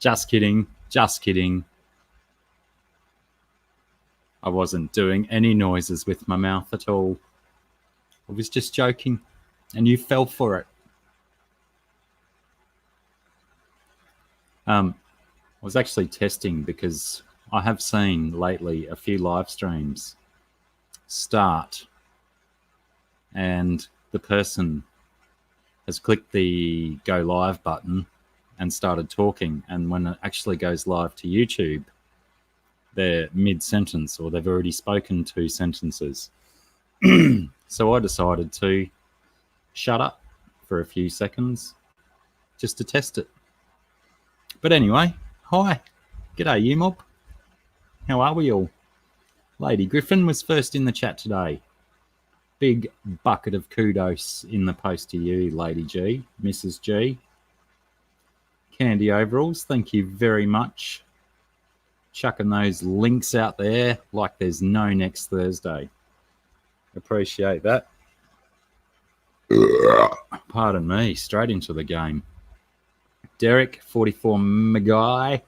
Just kidding. Just kidding. I wasn't doing any noises with my mouth at all. I was just joking, and you fell for it. I was actually testing because I have seen lately a few live streams start and the person has clicked the go live button and started talking, and when it actually goes live to YouTube, they're mid-sentence or they've already spoken 2 sentences. So I decided to shut up for a few seconds just to test it. But anyway, hi. G'day, you mob. How are we all? Lady Griffin was first in the chat today. Big bucket of kudos in the post to you, Lady G, Mrs. G. Candy Overalls, thank you very much. Chucking those links out there like there's no next Thursday. Appreciate that. Pardon me, straight into the game. Derek, 44 Maguy.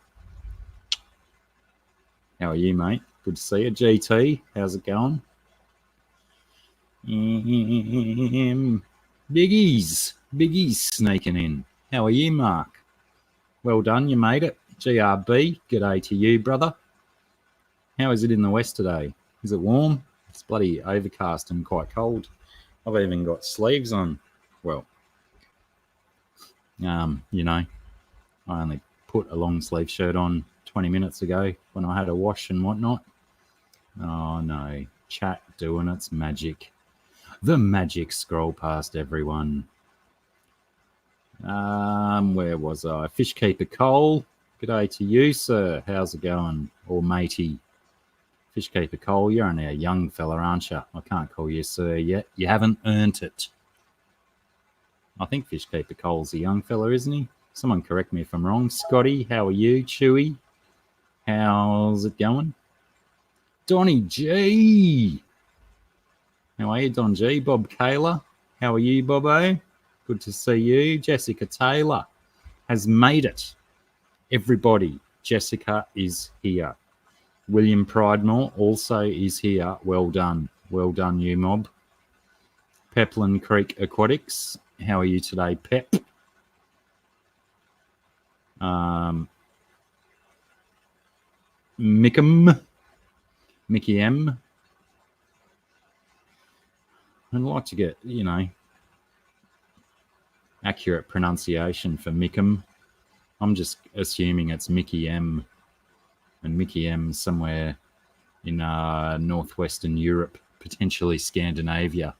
How are you, mate? Good to see you. GT, how's it going? Biggie's sneaking in. How are you, Mark? Well done, you made it. GRB, g'day to you, brother. How is it in the west today? Is it warm? It's bloody overcast and quite cold. I've even got sleeves on. Well, you know, I only put a long sleeve shirt on 20 minutes ago when I had a wash and whatnot. Oh no, chat doing its magic. The magic scroll past everyone. Where was I? Fishkeeper Cole. G'day to you, sir. How's it going? Or matey. Fishkeeper Cole, you're only a young fella, aren't you? I can't call you sir yet. You haven't earned it. I think Fishkeeper Cole's a young fella, isn't he? Someone correct me if I'm wrong. Scotty, how are you? Chewy, how's it going? Donny G. How are you, Don G? Bob Kayla, how are you, Bobbo? Good to see you. Jessica Taylor has made it. Everybody, Jessica is here. William Pridemore also is here. Well done. Well done, you mob. Peplin Creek Aquatics. How are you today, Pep? Mickey M. I'd like to get, you know, accurate pronunciation for Mickham. I'm just assuming it's Mickey M. And Mickey M somewhere in northwestern Europe, potentially Scandinavia.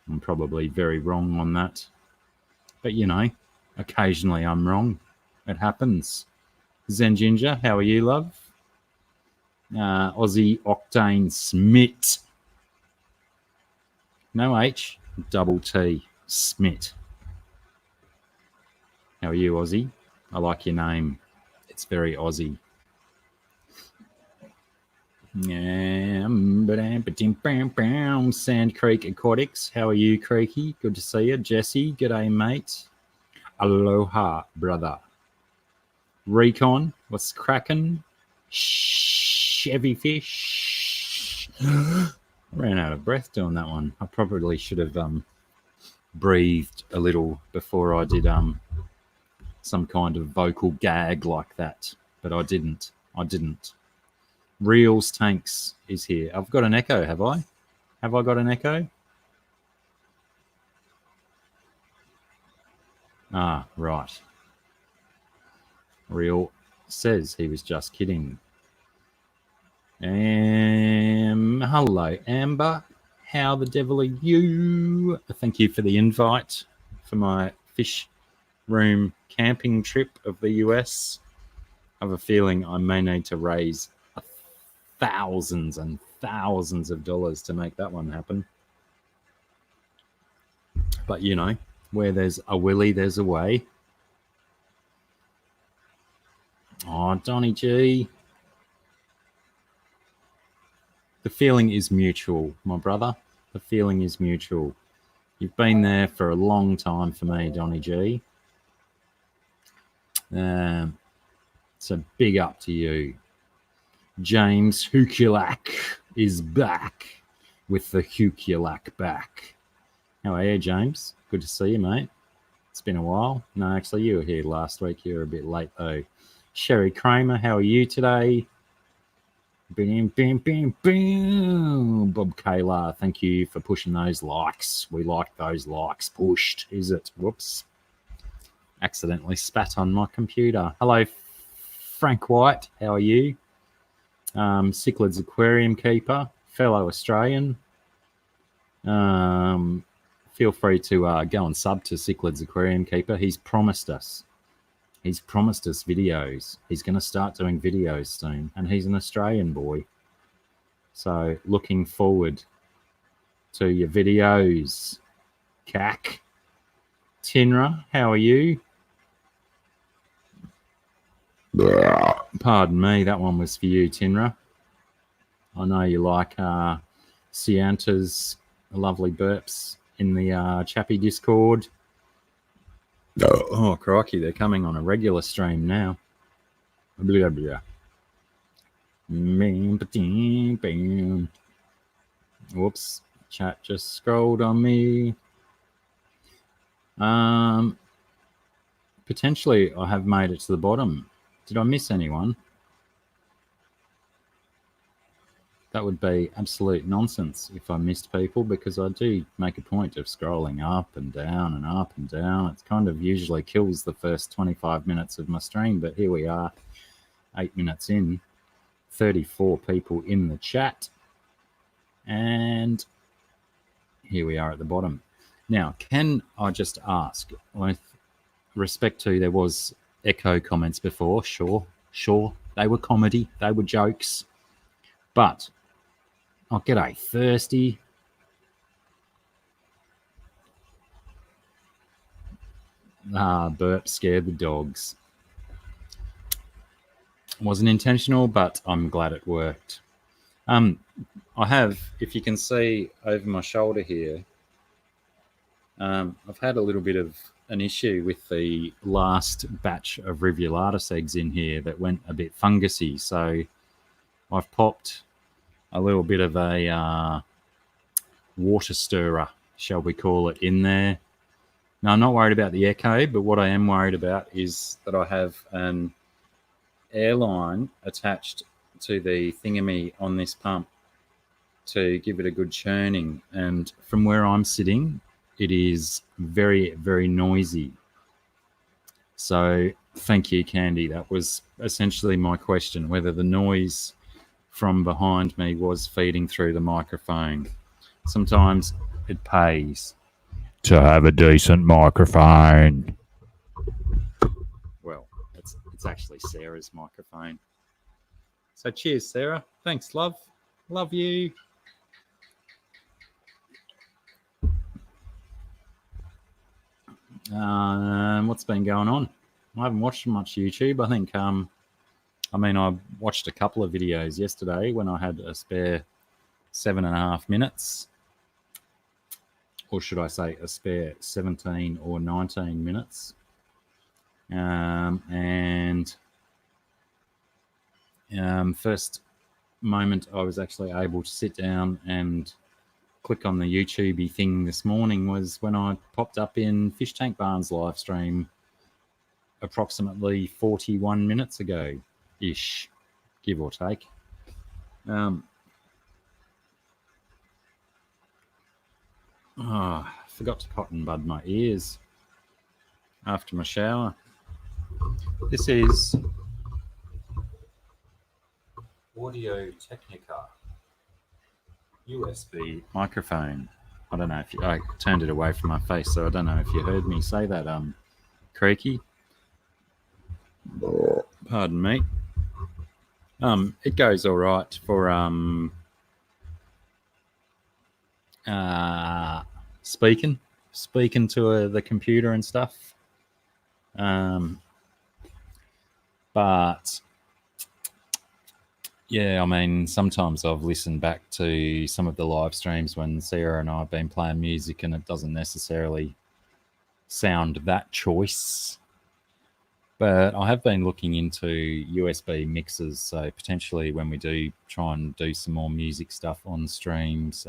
I'm probably very wrong on that. But, you know, occasionally I'm wrong. It happens. Zen Ginger, how are you, love? Aussie Octane Smith. No H, double T. Smith. How are you, Aussie? I like your name. It's very Aussie. Sand Creek Aquatics. How are you, Creaky? Good to see you. Jesse, g'day, mate. Aloha, brother. Recon, what's cracking? Chevy fish. I ran out of breath doing that one. I probably should have breathed a little before I did some kind of vocal gag like that, but I didn't. Reels Tanks is here. I've got an echo, have I? Have I got an echo? Ah, right. Real says he was just kidding. Hello, Amber. How the devil are you? Thank you for the invite for my fish room camping trip of the US. I have a feeling I may need to raise thousands and thousands of dollars to make that one happen. But, you know, where there's a willy, there's a way. Oh, Donny G. The feeling is mutual, my brother. The feeling is mutual. You've been there for a long time for me, Donny G. So big up to you. James Hukulak is back with the Hukulak back. How are you, James? Good to see you, mate. It's been a while. No, actually, you were here last week. You were a bit late, though. Sherry Kramer, how are you today? Bam, bam, bam, bam. Bob Kayla, thank you for pushing those likes. We like those likes pushed, is it? Whoops. Accidentally spat on my computer. Hello, Frank White. How are you? Cichlids Aquarium Keeper, fellow Australian. Feel free to go and sub to Cichlids Aquarium Keeper. He's promised us videos. He's going to start doing videos soon, and he's an Australian boy. So looking forward to your videos. Cack. Tinra, how are you? Pardon me, that one was for you, Tinra. I know you like Sianta's lovely burps in the Chappy Discord. Oh, crikey, they're coming on a regular stream now. Blah, blah. Whoops, chat just scrolled on me. Potentially, I have made it to the bottom. Did I miss anyone? That would be absolute nonsense if I missed people, because I do make a point of scrolling up and down and up and down. It kind of usually kills the first 25 minutes of my stream, but here we are, 8 minutes in, 34 people in the chat, and here we are at the bottom. Now, can I just ask, with respect to, there was echo comments before, sure, they were comedy, they were jokes, but I'll get a thirsty. Burp scared the dogs. Wasn't intentional, but I'm glad it worked. I have, if you can see over my shoulder here, I've had a little bit of an issue with the last batch of Rivulatus eggs in here that went a bit fungusy. So I've popped a little bit of a water stirrer, shall we call it, in there. Now, I'm not worried about the echo, but what I am worried about is that I have an airline attached to the thingamy on this pump to give it a good churning. And from where I'm sitting, it is very, very noisy. So thank you, Candy. That was essentially my question, whether the noise from behind me was feeding through the microphone. Sometimes it pays to have a decent microphone. Well, it's actually Sarah's microphone. So cheers, Sarah. Thanks, love. Love you. What's been going on? I haven't watched much YouTube. I think, I watched a couple of videos yesterday when I had a spare 7.5 minutes. Or should I say a spare 17 or 19 minutes. First moment I was actually able to sit down and click on the YouTube thing this morning was when I popped up in Fish Tank Barn's live stream approximately 41 minutes ago ish, give or take. I forgot to cotton bud my ears after my shower. This is Audio Technica USB microphone. I don't know if I turned it away from my face, so I don't know if you heard me say that, creaky. Pardon me. It goes all right for speaking to the computer and stuff. But yeah, sometimes I've listened back to some of the live streams when Sarah and I have been playing music and it doesn't necessarily sound that choice. But I have been looking into USB mixers, so potentially when we do try and do some more music stuff on streams,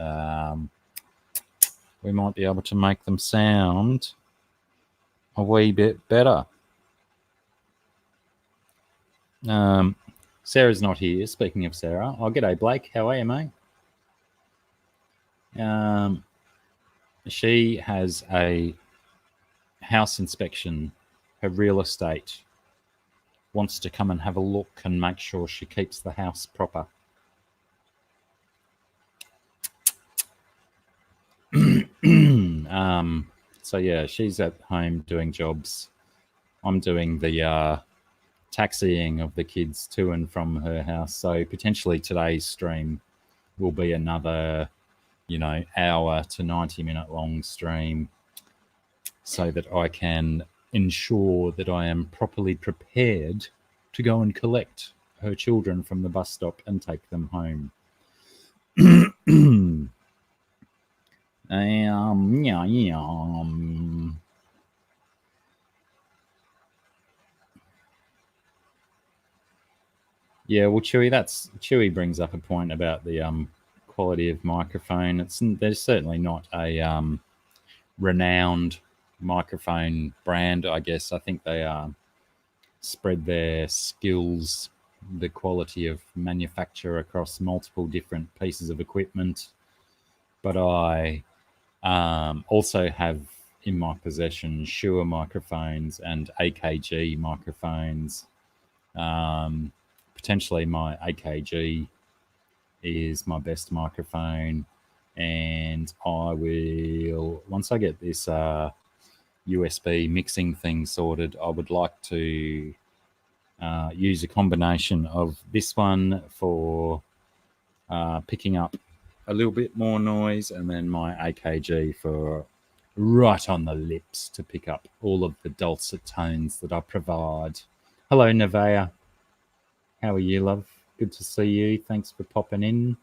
we might be able to make them sound a wee bit better. Sarah's not here. Speaking of Sarah, g'day Blake. How are you, mate? She has a house inspection. Her real estate wants to come and have a look and make sure she keeps the house proper. So yeah, she's at home doing jobs. I'm doing the taxiing of the kids to and from her house. So potentially today's stream will be another, hour to 90-minute long stream, so that I can ensure that I am properly prepared to go and collect her children from the bus stop and take them home. Yeah, well, Chewy brings up a point about the quality of microphone. There's certainly not a renowned microphone brand, I guess. I think they spread their skills, the quality of manufacture across multiple different pieces of equipment. But I also have in my possession Shure microphones and AKG microphones. Potentially my AKG is my best microphone, and I will, once I get this USB mixing thing sorted, I would like to use a combination of this one for picking up a little bit more noise, and then my AKG for right on the lips to pick up all of the dulcet tones that I provide. Hello, Nevaeh. How are you, love? Good to see you. Thanks for popping in.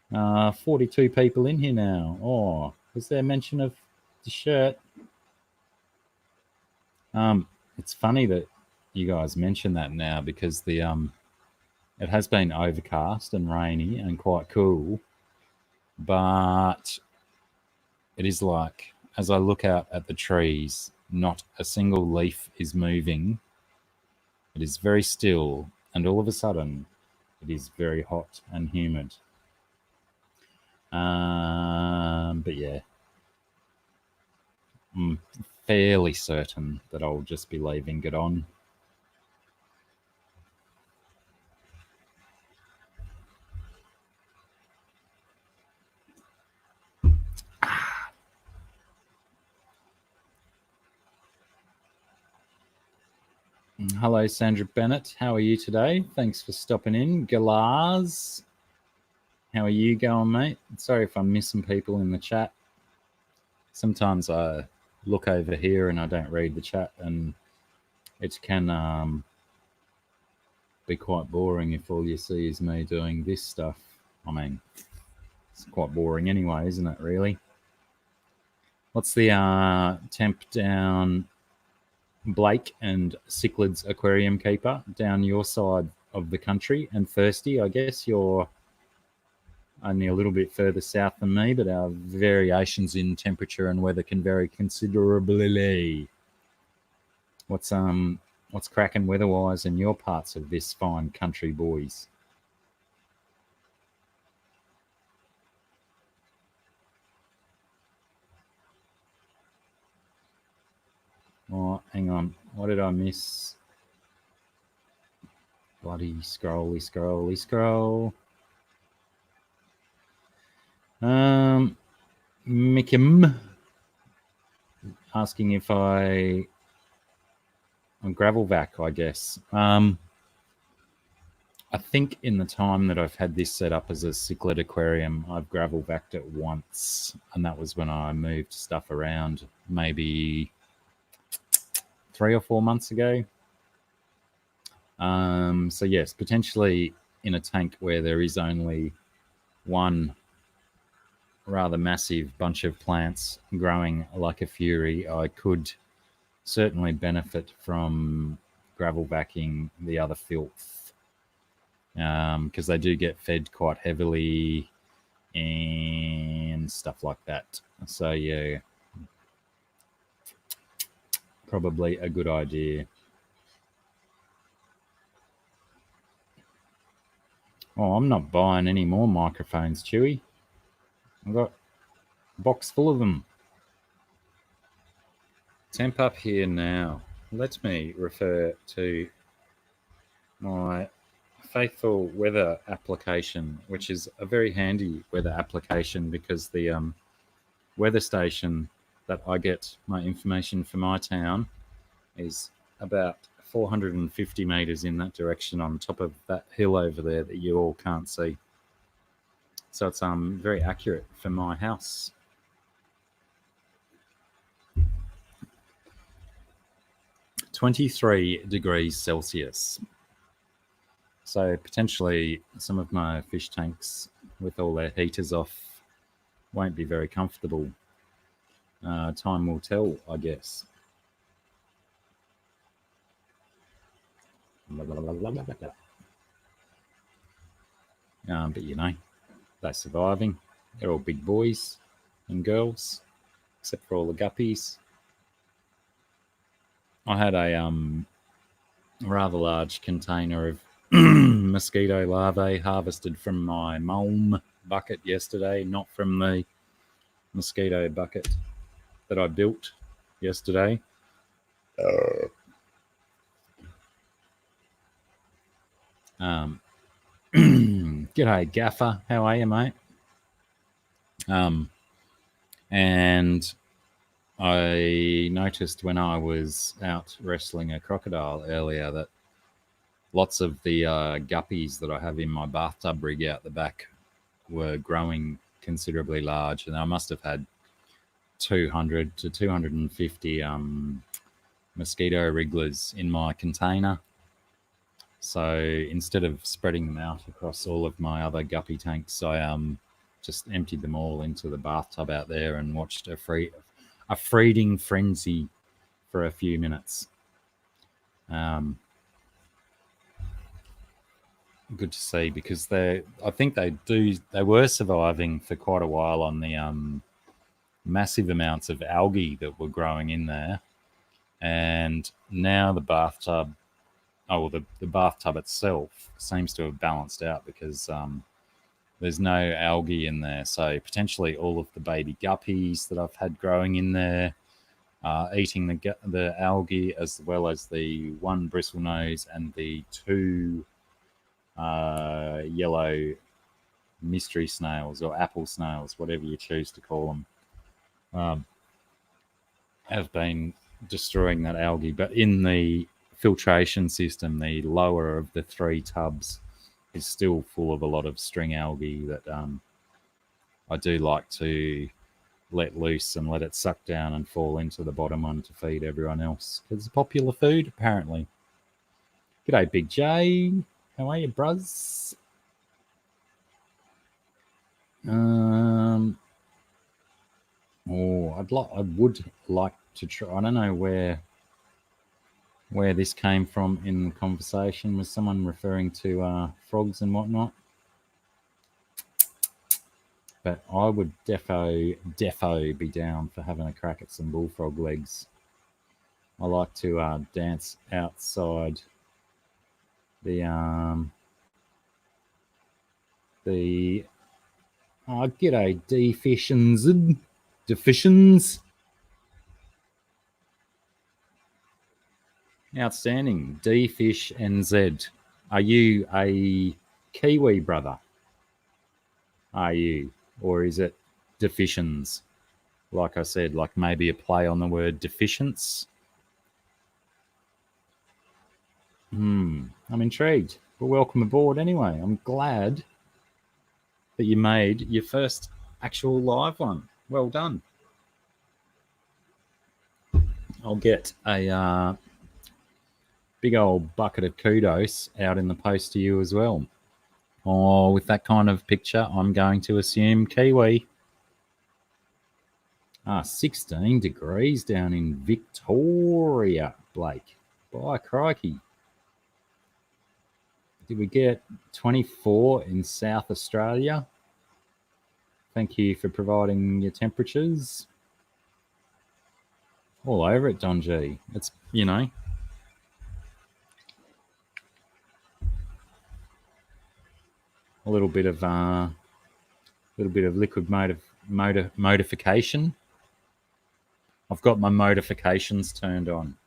42 people in here now. Oh, was there mention of the shirt? It's funny that you guys mention that now, because the it has been overcast and rainy and quite cool, but it is like, as I look out at the trees, not a single leaf is moving. It is very still, and all of a sudden, it is very hot and humid. But yeah, I'm fairly certain that I'll just be leaving it on. Hello, Sandra Bennett. How are you today? Thanks for stopping in. Galaz, how are you going, mate? Sorry if I'm missing people in the chat. Sometimes I look over here and I don't read the chat, and it can be quite boring if all you see is me doing this stuff. I mean, it's quite boring anyway, isn't it, really? What's the temp down, Blake and Cichlids Aquarium Keeper, down your side of the country? And Thirsty, I guess you're only a little bit further south than me, but our variations in temperature and weather can vary considerably. What's cracking weather-wise in your parts of this fine country, boys? Oh, hang on. What did I miss? Bloody scrolly, scrolly, scroll. Mickim asking if I'm Gravelvac, I guess. I think in the time that I've had this set up as a cichlid aquarium, I've Gravelvac'd it once, and that was when I moved stuff around maybe 3 or 4 months ago. So yes, potentially in a tank where there is only one rather massive bunch of plants growing like a fury, I could certainly benefit from gravel backing the other filth, because they do get fed quite heavily and stuff like that. So yeah, probably a good idea. Oh, I'm not buying any more microphones, Chewy. I've got a box full of them. Temp up here now. Let me refer to my faithful weather application, which is a very handy weather application because the weather station that I get my information for my town is about 450 meters in that direction on top of that hill over there that you all can't see. So it's very accurate for my house. 23 degrees Celsius. So potentially some of my fish tanks with all their heaters off won't be very comfortable. Time will tell, I guess. But you know, they're surviving. They're all big boys and girls, except for all the guppies. I had a rather large container of mosquito larvae harvested from my mulm bucket yesterday, not from the mosquito bucket that I built yesterday. G'day, Gaffer. How are you, mate? And I noticed when I was out wrestling a crocodile earlier that lots of the guppies that I have in my bathtub rig out the back were growing considerably large, and I must have had 200 to 250 mosquito wrigglers in my container. So instead of spreading them out across all of my other guppy tanks, I just emptied them all into the bathtub out there and watched a feeding frenzy for a few minutes. Good to see, because I think they were surviving for quite a while on the massive amounts of algae that were growing in there, and now the bathtub, the bathtub itself seems to have balanced out because there's no algae in there. So potentially all of the baby guppies that I've had growing in there eating the algae, as well as the one bristlenose and the two yellow mystery snails or apple snails, whatever you choose to call them, have been destroying that algae. But in the filtration system, the lower of the three tubs is still full of a lot of string algae that I do like to let loose and let it suck down and fall into the bottom one to feed everyone else, because it's a popular food apparently. G'day, Big J. How are you, bruz? I would like to try. I don't know where this came from in the conversation. Was someone referring to frogs and whatnot? But I would defo be down for having a crack at some bullfrog legs. I like to dance outside the g'day deficitions. Outstanding. D Fish NZ. Are you a Kiwi brother? Are you? Or is it deficients? Like I said, like maybe a play on the word deficients. I'm intrigued. Well, welcome aboard anyway. I'm glad that you made your first actual live one. Well done. I'll get a big old bucket of kudos out in the post to you as well. Oh, with that kind of picture, I'm going to assume Kiwi. 16 degrees down in Victoria, Blake. By crikey. Did we get 24 in South Australia? Thank you for providing your temperatures. All over it, Don G. It's, you know, a little bit of liquid modification. I've got my modifications turned on.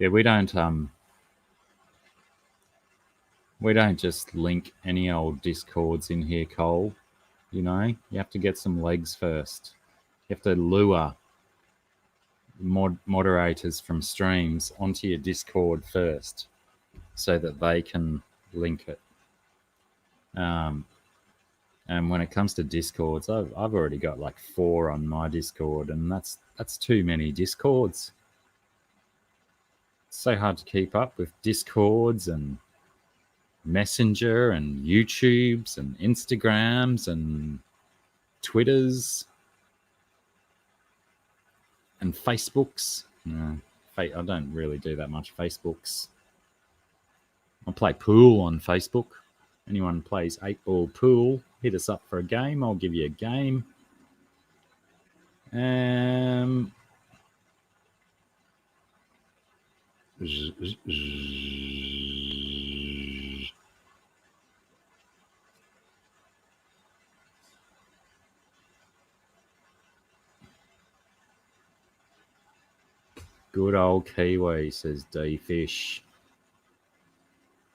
Yeah, we don't just link any old discords in here, Cole. You know, you have to get some legs first. You have to lure moderators from streams onto your Discord first, so that they can link it. And when it comes to Discords, I've already got like 4 on my Discord, and that's too many Discords. It's so hard to keep up with Discords and Messenger and YouTubes and Instagrams and Twitters and Facebooks. No, I don't really do that much Facebooks. I play pool on Facebook. Anyone plays 8-ball pool, hit us up for a game. I'll give you a game. Good old Kiwi, says D-Fish.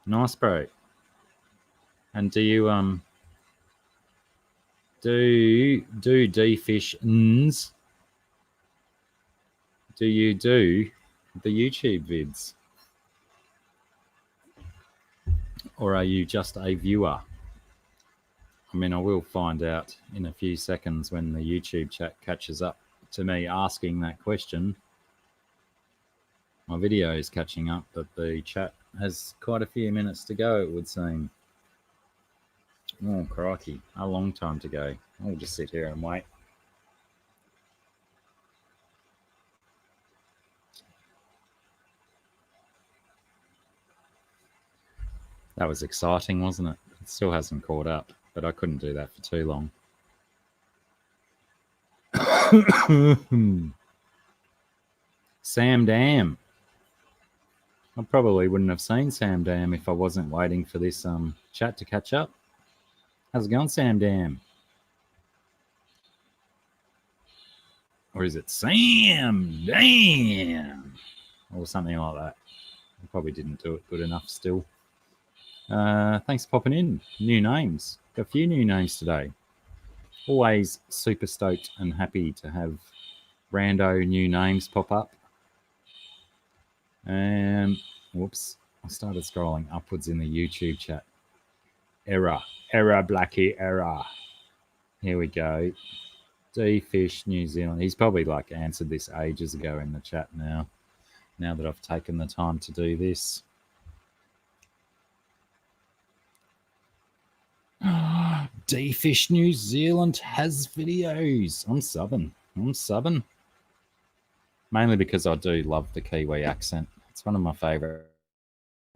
Nice, bro. And do you do D-Fish-ns? Do you do the YouTube vids? Or are you just a viewer? I mean, I will find out in a few seconds when the YouTube chat catches up to me asking that question. My video is catching up, but the chat has quite a few minutes to go, it would seem. Oh, crikey. A long time to go. I'll just sit here and wait. That was exciting, wasn't it? It still hasn't caught up, but I couldn't do that for too long. Sam Dam. I probably wouldn't have seen Sam Dam if I wasn't waiting for this chat to catch up. How's it going, Sam Dam? Or is it Sam Dam? Or something like that. I probably didn't do it good enough still. Thanks for popping in. New names. Got a few new names today. Always super stoked and happy to have rando new names pop up. Whoops. I started scrolling upwards in the YouTube chat. Error, Blacky, error. Here we go. D-Fish New Zealand. He's probably like answered this ages ago in the chat now that I've taken the time to do this. D-Fish New Zealand has videos. I'm subbing. Mainly because I do love the Kiwi accent. It's one of my favourite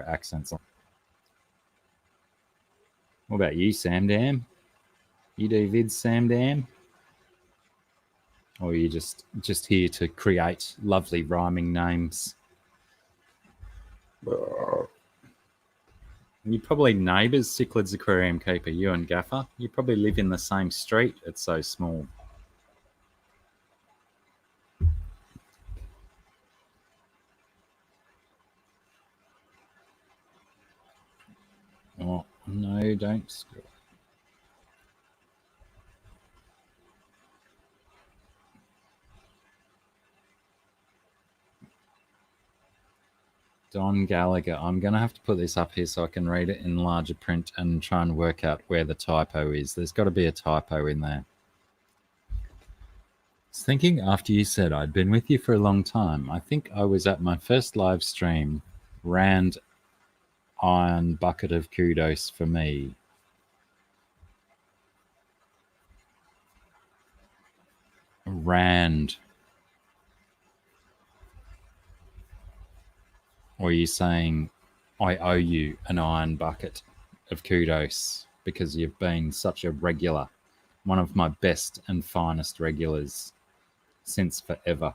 accents. What about you, Sam Dam? You do vids, Sam Dam? Or are you just here to create lovely rhyming names? You're probably neighbours, Cichlids Aquarium Keeper, you and Gaffer. You probably live in the same street. It's so small. Oh, no, don't scroll. Don Gallagher. I'm going to have to put this up here so I can read it in larger print and try and work out where the typo is. There's got to be a typo in there. I was thinking after you said I'd been with you for a long time. I think I was at my first live stream. Rand Iron Bucket of Kudos for me. Rand. Or are you saying I owe you an iron bucket of kudos because you've been such a regular, one of my best and finest regulars since forever.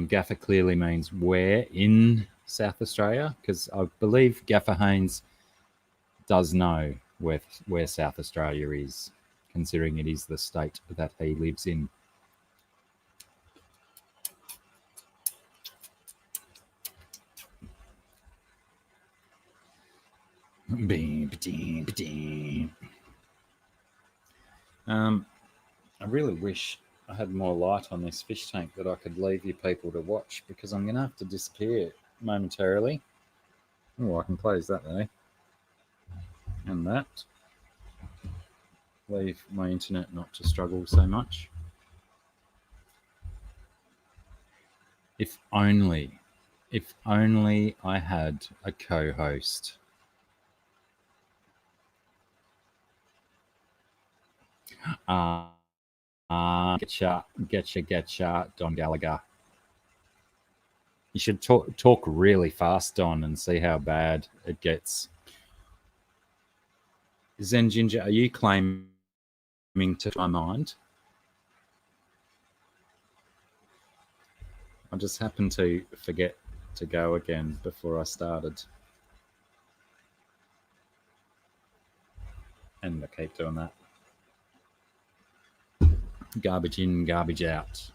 Gaffer clearly means where in South Australia, because I believe Gaffer Haynes does know where South Australia is, considering it is the state that he lives in. I really wish I had more light on this fish tank that I could leave you people to watch, because I'm going to have to disappear momentarily. Oh, I can close that there. And that. Leave my internet not to struggle so much. If only I had a co-host. Getcha, Don Gallagher. You should talk really fast, Don, and see how bad it gets. Zen Ginger, are you claiming to my mind? I just happened to forget to go again before I started. And I keep doing that. Garbage in, garbage out.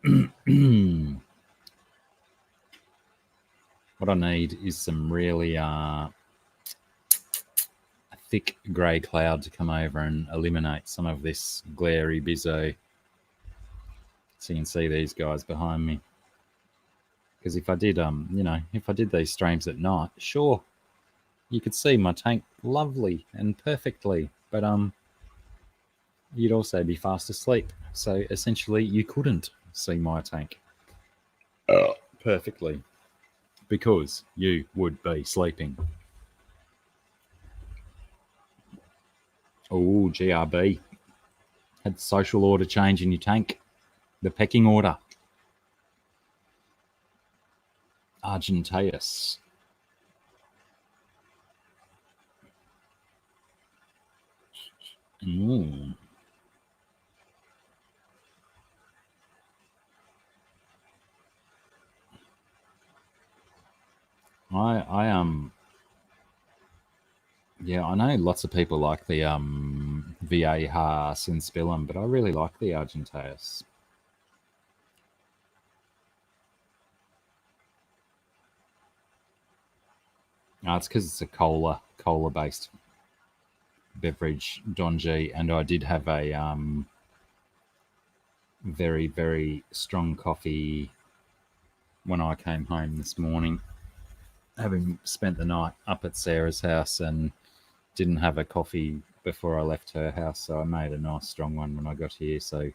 What I need is some really thick grey cloud to come over and eliminate some of this glary bizzo. So you can see these guys behind me. Because if I did, if I did these streams at night, sure, you could see my tank lovely and perfectly, but you'd also be fast asleep. So essentially, you couldn't see my tank perfectly because you would be sleeping. Oh, GRB. Had the social order change in your tank. The pecking order. Argentaeus. Yeah, I know lots of people like the VA Haas and Spillum, but I really like the Argentaeus. It's because it's a cola-based beverage, Don G, and I did have a very, very strong coffee when I came home this morning, having spent the night up at Sarah's house and didn't have a coffee before I left her house, so I made a nice strong one when I got here. So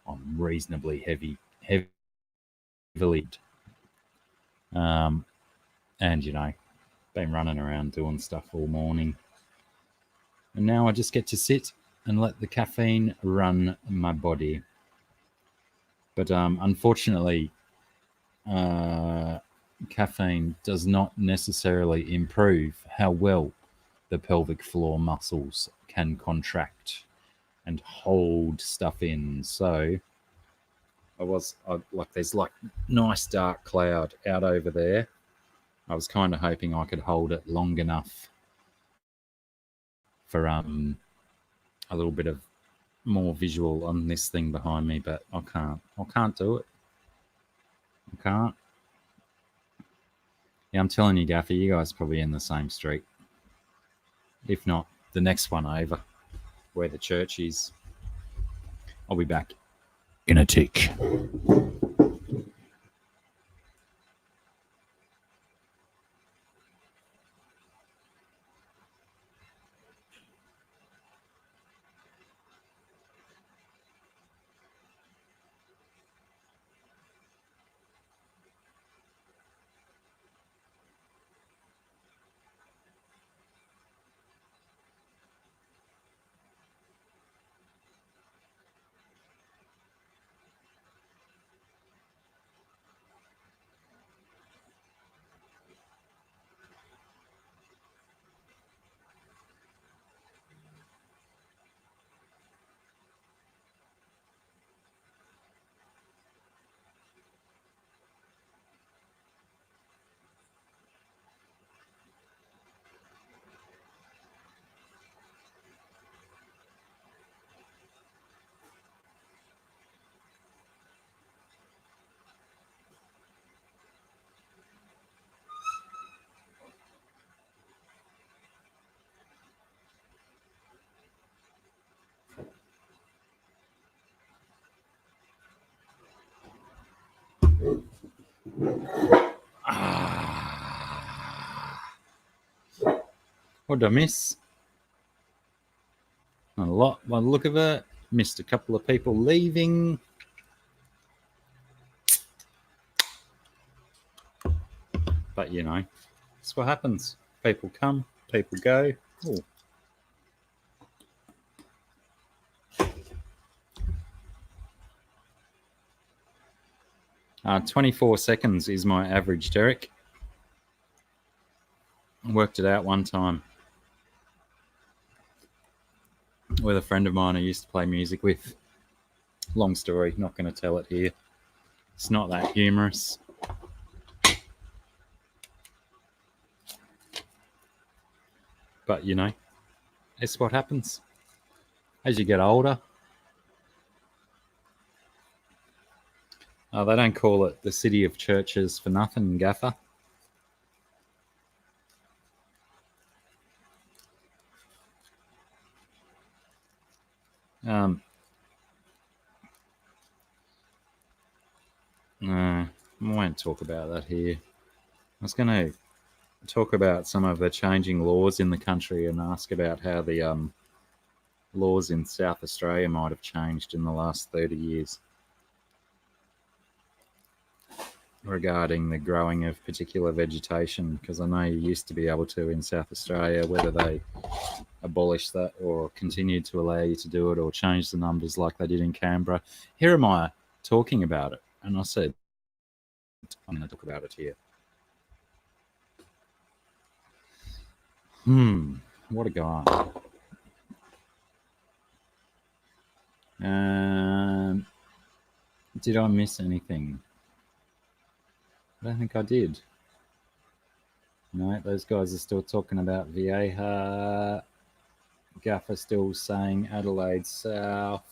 I'm reasonably heavily, and been running around doing stuff all morning, and now I just get to sit and let the caffeine run my body. But unfortunately, caffeine does not necessarily improve how well the pelvic floor muscles can contract and hold stuff in. So there's nice dark cloud out over there. I was kind of hoping I could hold it long enough for a little bit of more visual on this thing behind me, but I can't do it. I can't. Yeah, I'm telling you, Gaffer, you guys are probably in the same street. If not, the next one over. where the church is. I'll be back in a tick. What did I miss? Not a lot by the look of it. Missed a couple of people leaving. But, you know, that's what happens. People come, people go. Ooh. 24 seconds is my average, Derek. I worked it out one time with a friend of mine I used to play music with. Long story, not going to tell it here. It's not that humorous. But, you know, it's what happens as you get older. They don't call it the city of churches for nothing, Gaffer. No, I won't talk about that here. I was going to talk about some of the changing laws in the country and ask about how the laws in South Australia might have changed in the last 30 years regarding the growing of particular vegetation, because I know you used to be able to in South Australia, whether they abolished that or continued to allow you to do it or change the numbers like they did in Canberra. Here am I talking about it, and I said, I'm going to talk about it here. What a guy. Did I miss anything? I don't think I did. No, those guys are still talking about Vieja. Gaffer still saying Adelaide South.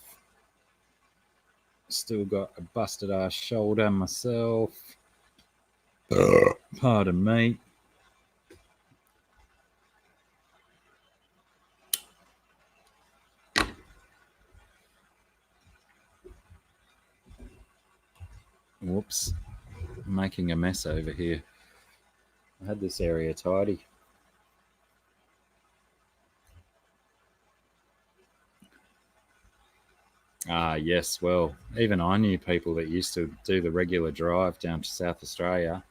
Still got a busted ass shoulder myself. Pardon me. Whoops. I'm making a mess over here. I had this area tidy. Yes, well, even I knew people that used to do the regular drive down to South Australia,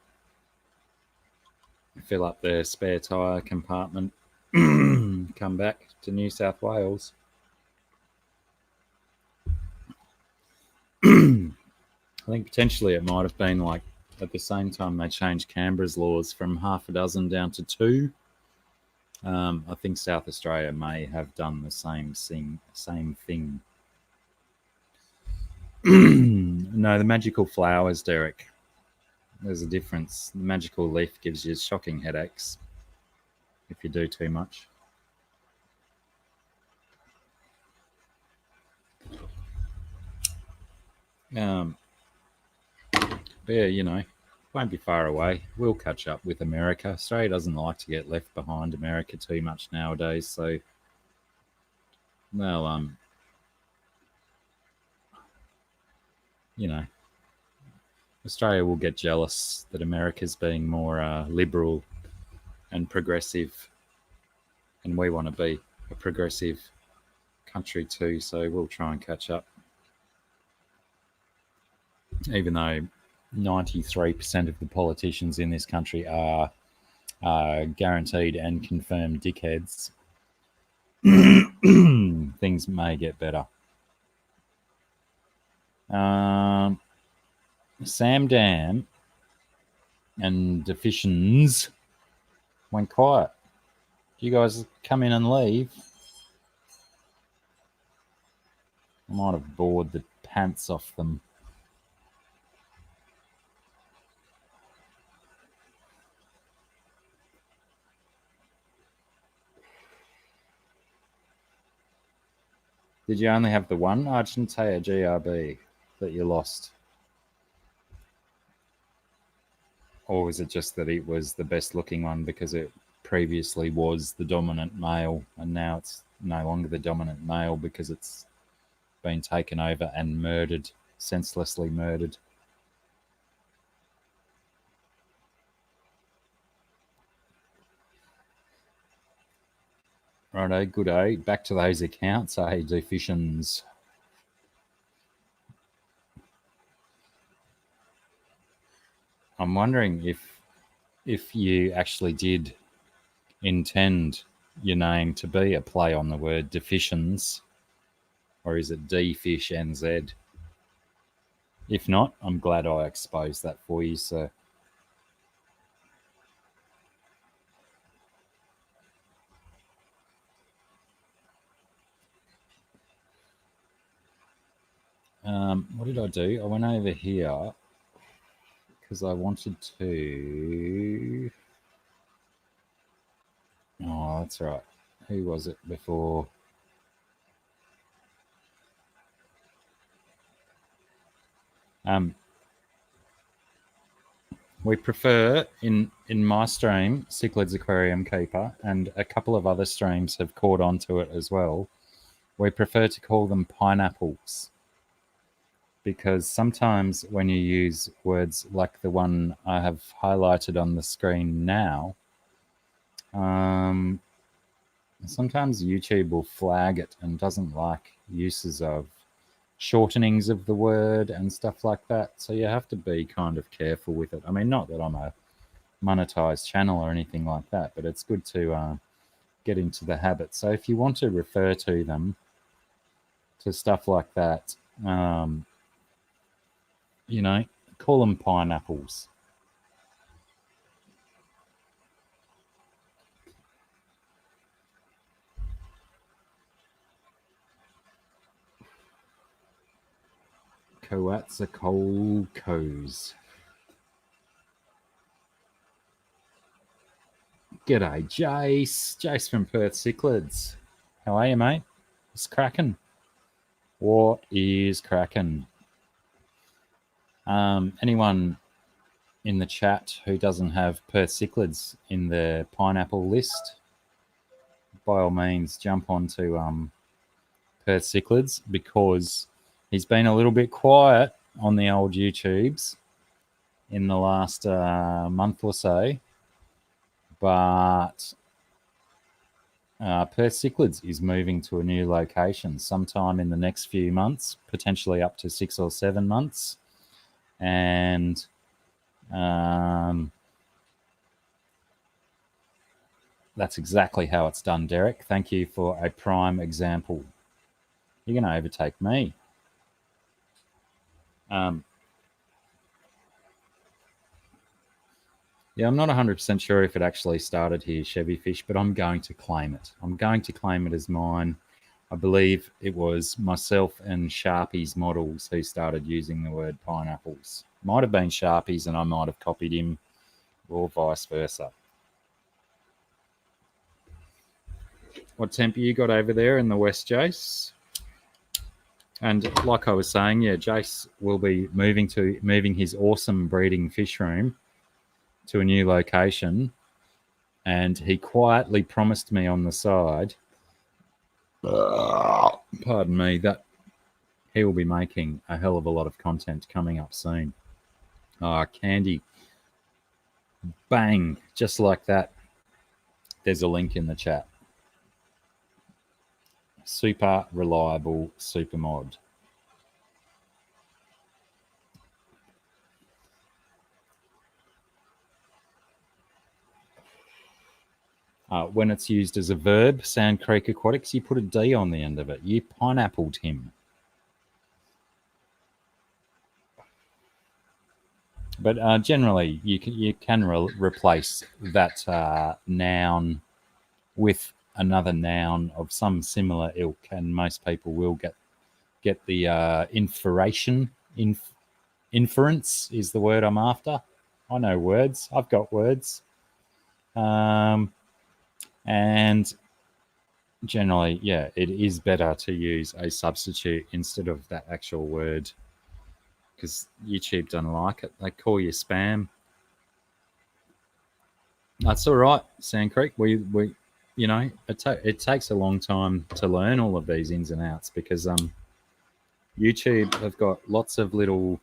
fill up their spare tyre compartment, come back to New South Wales. I think potentially it might have been like at the same time they changed Canberra's laws from half a dozen down to 2. I think South Australia may have done the same thing. No, the magical flowers, Derek. There's a difference. The magical leaf gives you shocking headaches if you do too much. But yeah, you know, won't be far away. We'll catch up with America. Australia doesn't like to get left behind America too much nowadays, so Well, you know, Australia will get jealous that America's being more liberal and progressive, and we want to be a progressive country too. So we'll try and catch up, even though 93% of the politicians in this country are guaranteed and confirmed dickheads. Things may get better. Sam Dam and Deficitions went quiet. Do you guys come in and leave? I might have bored the pants off them. Did you only have the one Argentea GRB that you lost? Or was it just that it was the best looking one because it previously was the dominant male and now it's no longer the dominant male because it's been taken over and murdered, senselessly murdered? Righto, good day. Back to those accounts, Deficients. I'm wondering if you actually did intend your name to be a play on the word Deficients, or is it D-Fish NZ? If not, I'm glad I exposed that for you, sir. What did I do? I went over here because I wanted to... Oh, that's right. Who was it before? We prefer, in my stream, Cichlids Aquarium Keeper, and a couple of other streams have caught on to it as well. We prefer to call them pineapples because sometimes when you use words like the one I have highlighted on the screen now, sometimes YouTube will flag it and doesn't like uses of shortenings of the word and stuff like that. So you have to be kind of careful with it. I mean, not that I'm a monetized channel or anything like that, but it's good to get into the habit. So if you want to refer to them, to stuff like that, you know, call them pineapples. Coatzicocos. G'day, Jace. Jace from Perth Cichlids. How are you, mate? What's cracking? What is cracking? Anyone in the chat who doesn't have Perth Cichlids in their pineapple list, by all means, jump onto Perth Cichlids because he's been a little bit quiet on the old YouTubes in the last month or so. But Perth Cichlids is moving to a new location sometime in the next few months, potentially up to 6 or 7 months. And that's exactly how it's done, Derek. Thank you for a prime example. You're going to overtake me. Yeah, I'm not 100% sure if it actually started here, Chevy Fish, but I'm going to claim it. I'm going to claim it as mine. I believe it was myself and Sharpie's models who started using the word pineapples. Might have been Sharpie's and I might have copied him, or vice versa. What temper you got over there in the west, Jace? And like I was saying, yeah, Jace will be moving his awesome breeding fish room to a new location, and he quietly promised me on the side Pardon me, that he will be making a hell of a lot of content coming up soon. Candy. Bang, just like that. There's a link in the chat. Super reliable super mod. When it's used as a verb, Sand Creek Aquatics, you put a D on the end of it. You pineappled him. But generally, you can replace that noun with another noun of some similar ilk, and most people will get the inference is the word I'm after. I know words. I've got words. And generally, yeah, it is better to use a substitute instead of that actual word, because YouTube don't like it. They call you spam. That's all right, Sand Creek. We you know, it takes a long time to learn all of these ins and outs, because YouTube have got lots of little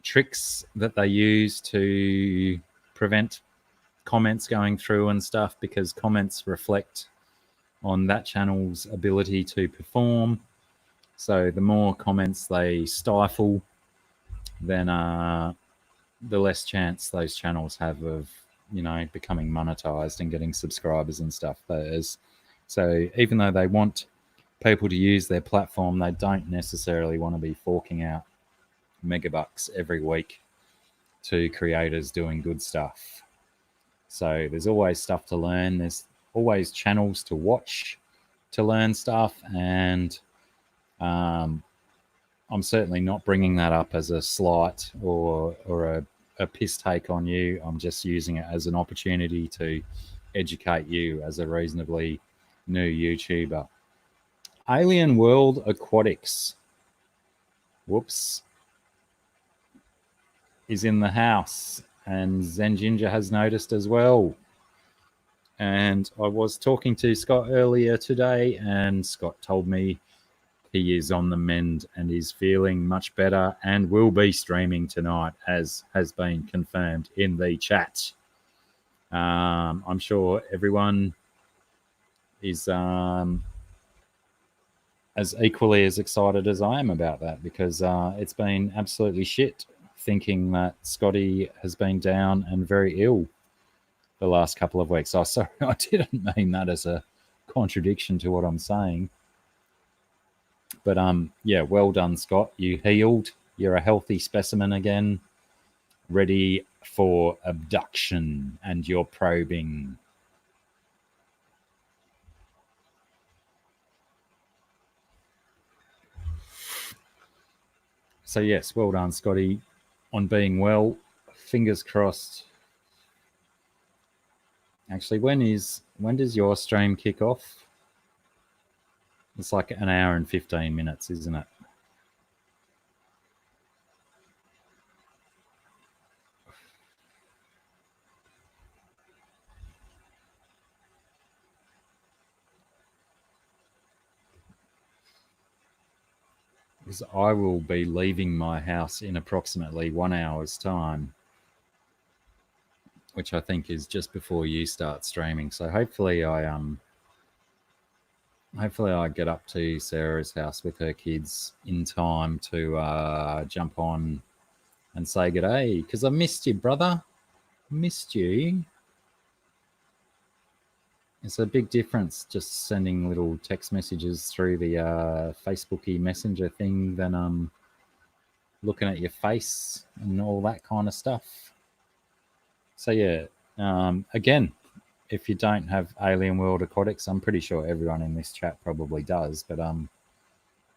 tricks that they use to prevent comments going through and stuff, because comments reflect on that channel's ability to perform. So the more comments they stifle, then the less chance those channels have of, you know, becoming monetized and getting subscribers and stuff. So even though they want people to use their platform, they don't necessarily want to be forking out megabucks every week to creators doing good stuff. So there's always stuff to learn. There's always channels to watch to learn stuff, and I'm certainly not bringing that up as a slight or a piss take on you. I'm just using it as an opportunity to educate you as a reasonably new YouTuber. Alien World Aquatics, whoops, is in the house, and Zen Ginger has noticed as well. And I was talking to Scott earlier today, and Scott told me he is on the mend and is feeling much better and will be streaming tonight, as has been confirmed in the chat. I'm sure everyone is as equally as excited as I am about that, because it's been absolutely shit thinking that Scotty has been down and very ill the last couple of weeks. Oh, sorry, I didn't mean that as a contradiction to what I'm saying. But yeah, well done, Scott. You healed. You're a healthy specimen again, ready for abduction and your probing. So yes, well done, Scotty, on being well. Fingers crossed. Actually, when does your stream kick off? It's like an hour and 15 minutes, isn't it? Because I will be leaving my house in approximately 1 hour's time, which I think is just before you start streaming. So hopefully I get up to Sarah's house with her kids in time to jump on and say good day, because I missed you, brother. Missed you. It's a big difference just sending little text messages through the Facebooky Messenger thing than looking at your face and all that kind of stuff. So yeah, again, if you don't have Alien World Aquatics, I'm pretty sure everyone in this chat probably does, but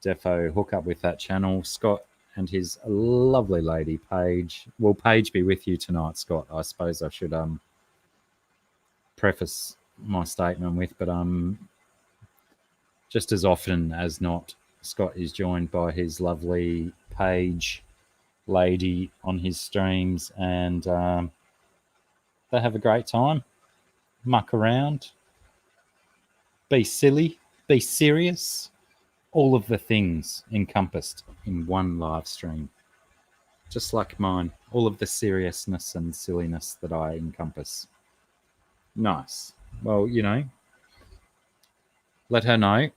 defo hook up with that channel. Scott and his lovely lady Paige. Will Paige be with you tonight, Scott? I suppose I should preface my statement with, but just as often as not, Scott is joined by his lovely Paige lady on his streams, and they have a great time, muck around, be silly, be serious. All of the things encompassed in one live stream. Just like mine. All of the seriousness and silliness that I encompass. Nice. Well, let her know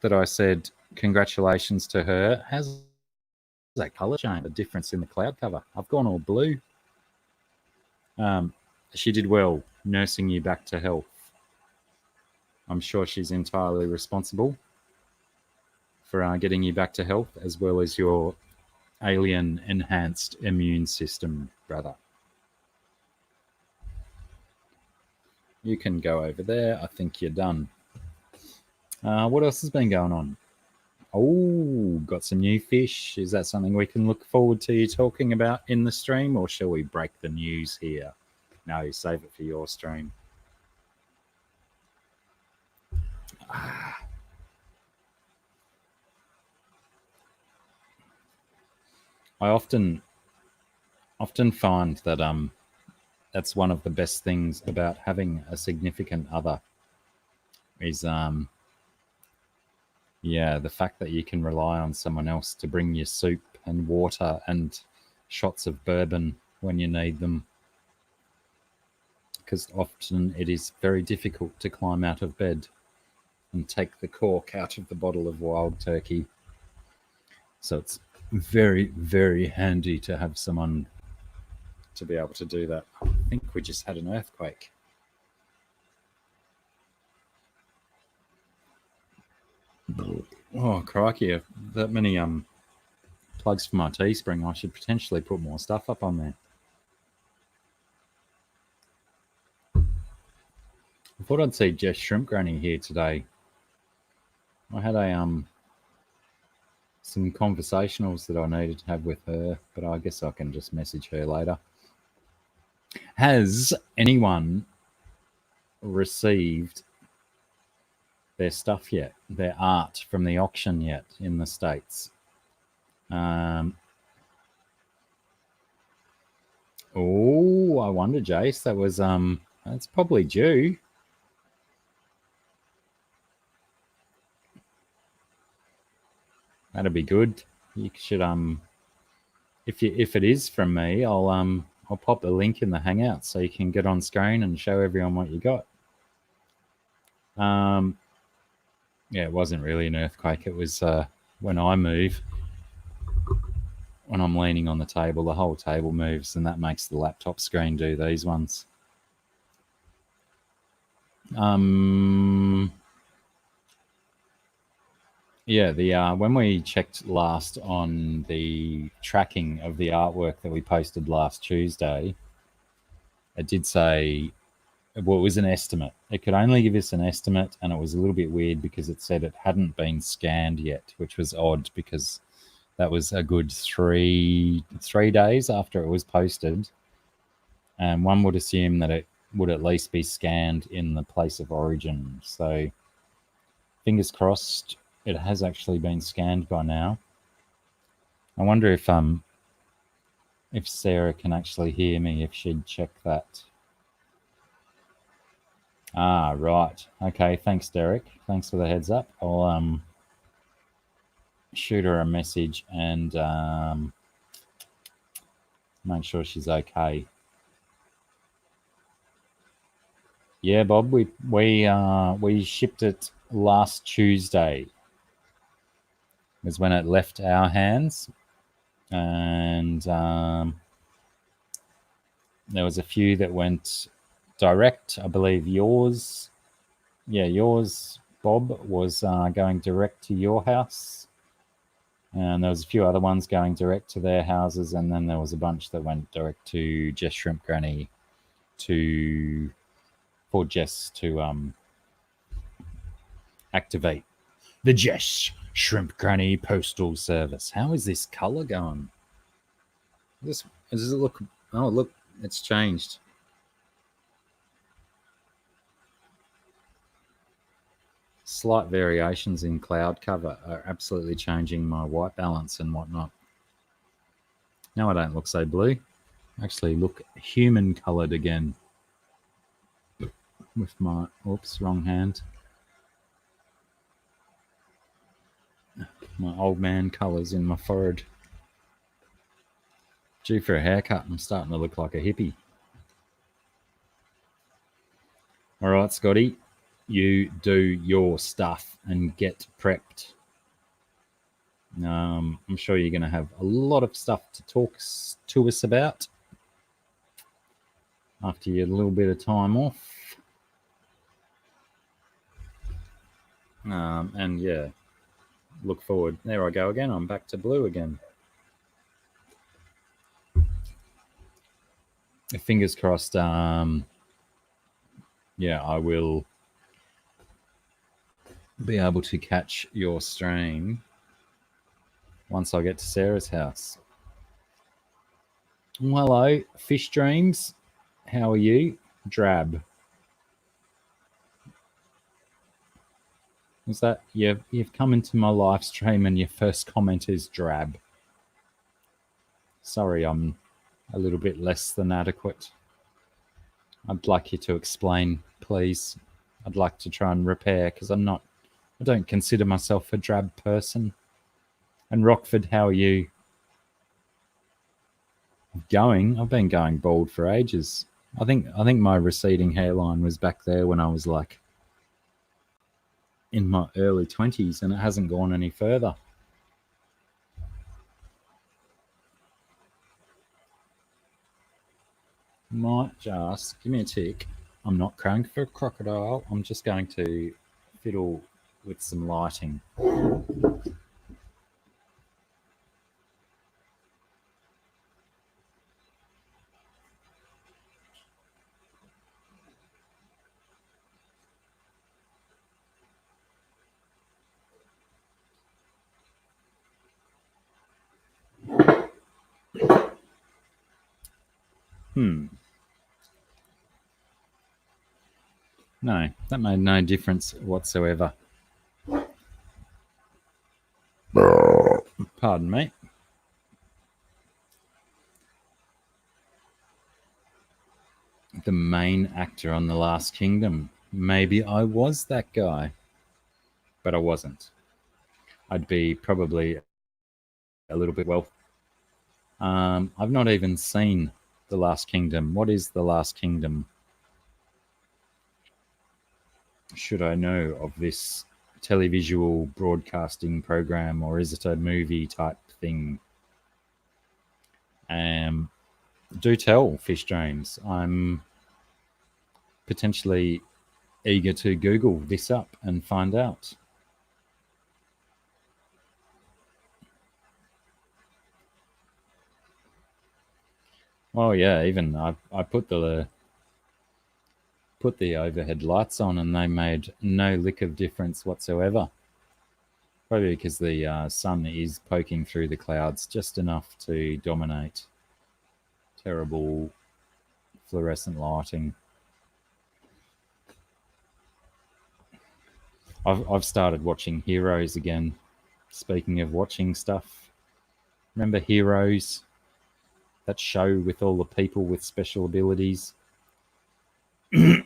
that I said congratulations to her. How's that colour change? The difference in the cloud cover. I've gone all blue. She did well nursing you back to health. I'm sure she's entirely responsible for getting you back to health, as well as your alien enhanced immune system, brother. You can go over there. I think you're done. What else has been going on? Oh, got some new fish. Is that something we can look forward to you talking about in the stream, or shall we break the news here? No, save it for your stream. I often find that that's one of the best things about having a significant other is the fact that you can rely on someone else to bring you soup and water and shots of bourbon when you need them. Because often it is very difficult to climb out of bed and take the cork out of the bottle of wild turkey. So it's very, very handy to have someone to be able to do that. I think we just had an earthquake. Oh, crikey. That many plugs for my Teespring. I should potentially put more stuff up on there. I thought I'd see Jess Shrimp Granny here today. I had some conversationals that I needed to have with her, but I guess I can just message her later. Has anyone received their stuff yet? Their art from the auction yet in the States? Oh, I wonder, Jace. That was that's probably due. That'd be good. You should if it is from me, I'll pop the link in the Hangout so you can get on screen and show everyone what you got. Yeah, it wasn't really an earthquake. It was when I move, when I'm leaning on the table, the whole table moves, and that makes the laptop screen do these ones. Yeah, when we checked last on the tracking of the artwork that we posted last Tuesday, it did say, well, it was an estimate. It could only give us an estimate, and it was a little bit weird because it said it hadn't been scanned yet, which was odd because that was a good three days after it was posted, and one would assume that it would at least be scanned in the place of origin. So fingers crossed it has actually been scanned by now. I wonder if Sarah can actually hear me, if she'd check that. Ah, right. Okay, thanks, Derek. Thanks for the heads up. I'll shoot her a message and make sure she's okay. Yeah, Bob, we shipped it last Tuesday. Was when it left our hands, and there was a few that went direct. I believe yours, Bob, was going direct to your house, and there was a few other ones going direct to their houses, and then there was a bunch that went direct to Jess Shrimp Granny for Jess to activate the Jess Shrimp Granny postal service. How is this color going? Does it look? Oh, look, it's changed. Slight variations in cloud cover are absolutely changing my white balance and whatnot. Now I don't look so blue. I actually look human colored again. With my, oops, wrong hand. My old man colours in my forehead. Due for a haircut. I'm starting to look like a hippie. All right, Scotty, you do your stuff and get prepped. I'm sure you're going to have a lot of stuff to talk to us about after your little bit of time off. And yeah, look forward. There I go again. I'm back to blue again. Fingers crossed. Yeah, I will be able to catch your stream once I get to Sarah's house. Hello, Fish Dreams. How are you? Drab. Is that you've come into my live stream and your first comment is drab? Sorry, I'm a little bit less than adequate. I'd like you to explain, please. I'd like to try and repair because I don't consider myself a drab person. And Rockford, how are you? I've been going bald for ages. I think my receding hairline was back there when I was like in my early 20s and it hasn't gone any further. Might just give me a tick. I'm not crank for a crocodile. I'm just going to fiddle with some lighting. No, that made no difference whatsoever. Pardon me. The main actor on The Last Kingdom. Maybe I was that guy, but I wasn't. I'd be probably a little bit I've not even seen The Last Kingdom. What is The Last Kingdom? Should I know of this televisual broadcasting program, or is it a movie type thing? Do tell, Fish James. I'm potentially eager to Google this up and find out. Well, yeah, even I put the overhead lights on and they made no lick of difference whatsoever. Probably because the sun is poking through the clouds just enough to dominate. Terrible fluorescent lighting. I've started watching Heroes again. Speaking of watching stuff, remember Heroes? That show with all the people with special abilities. I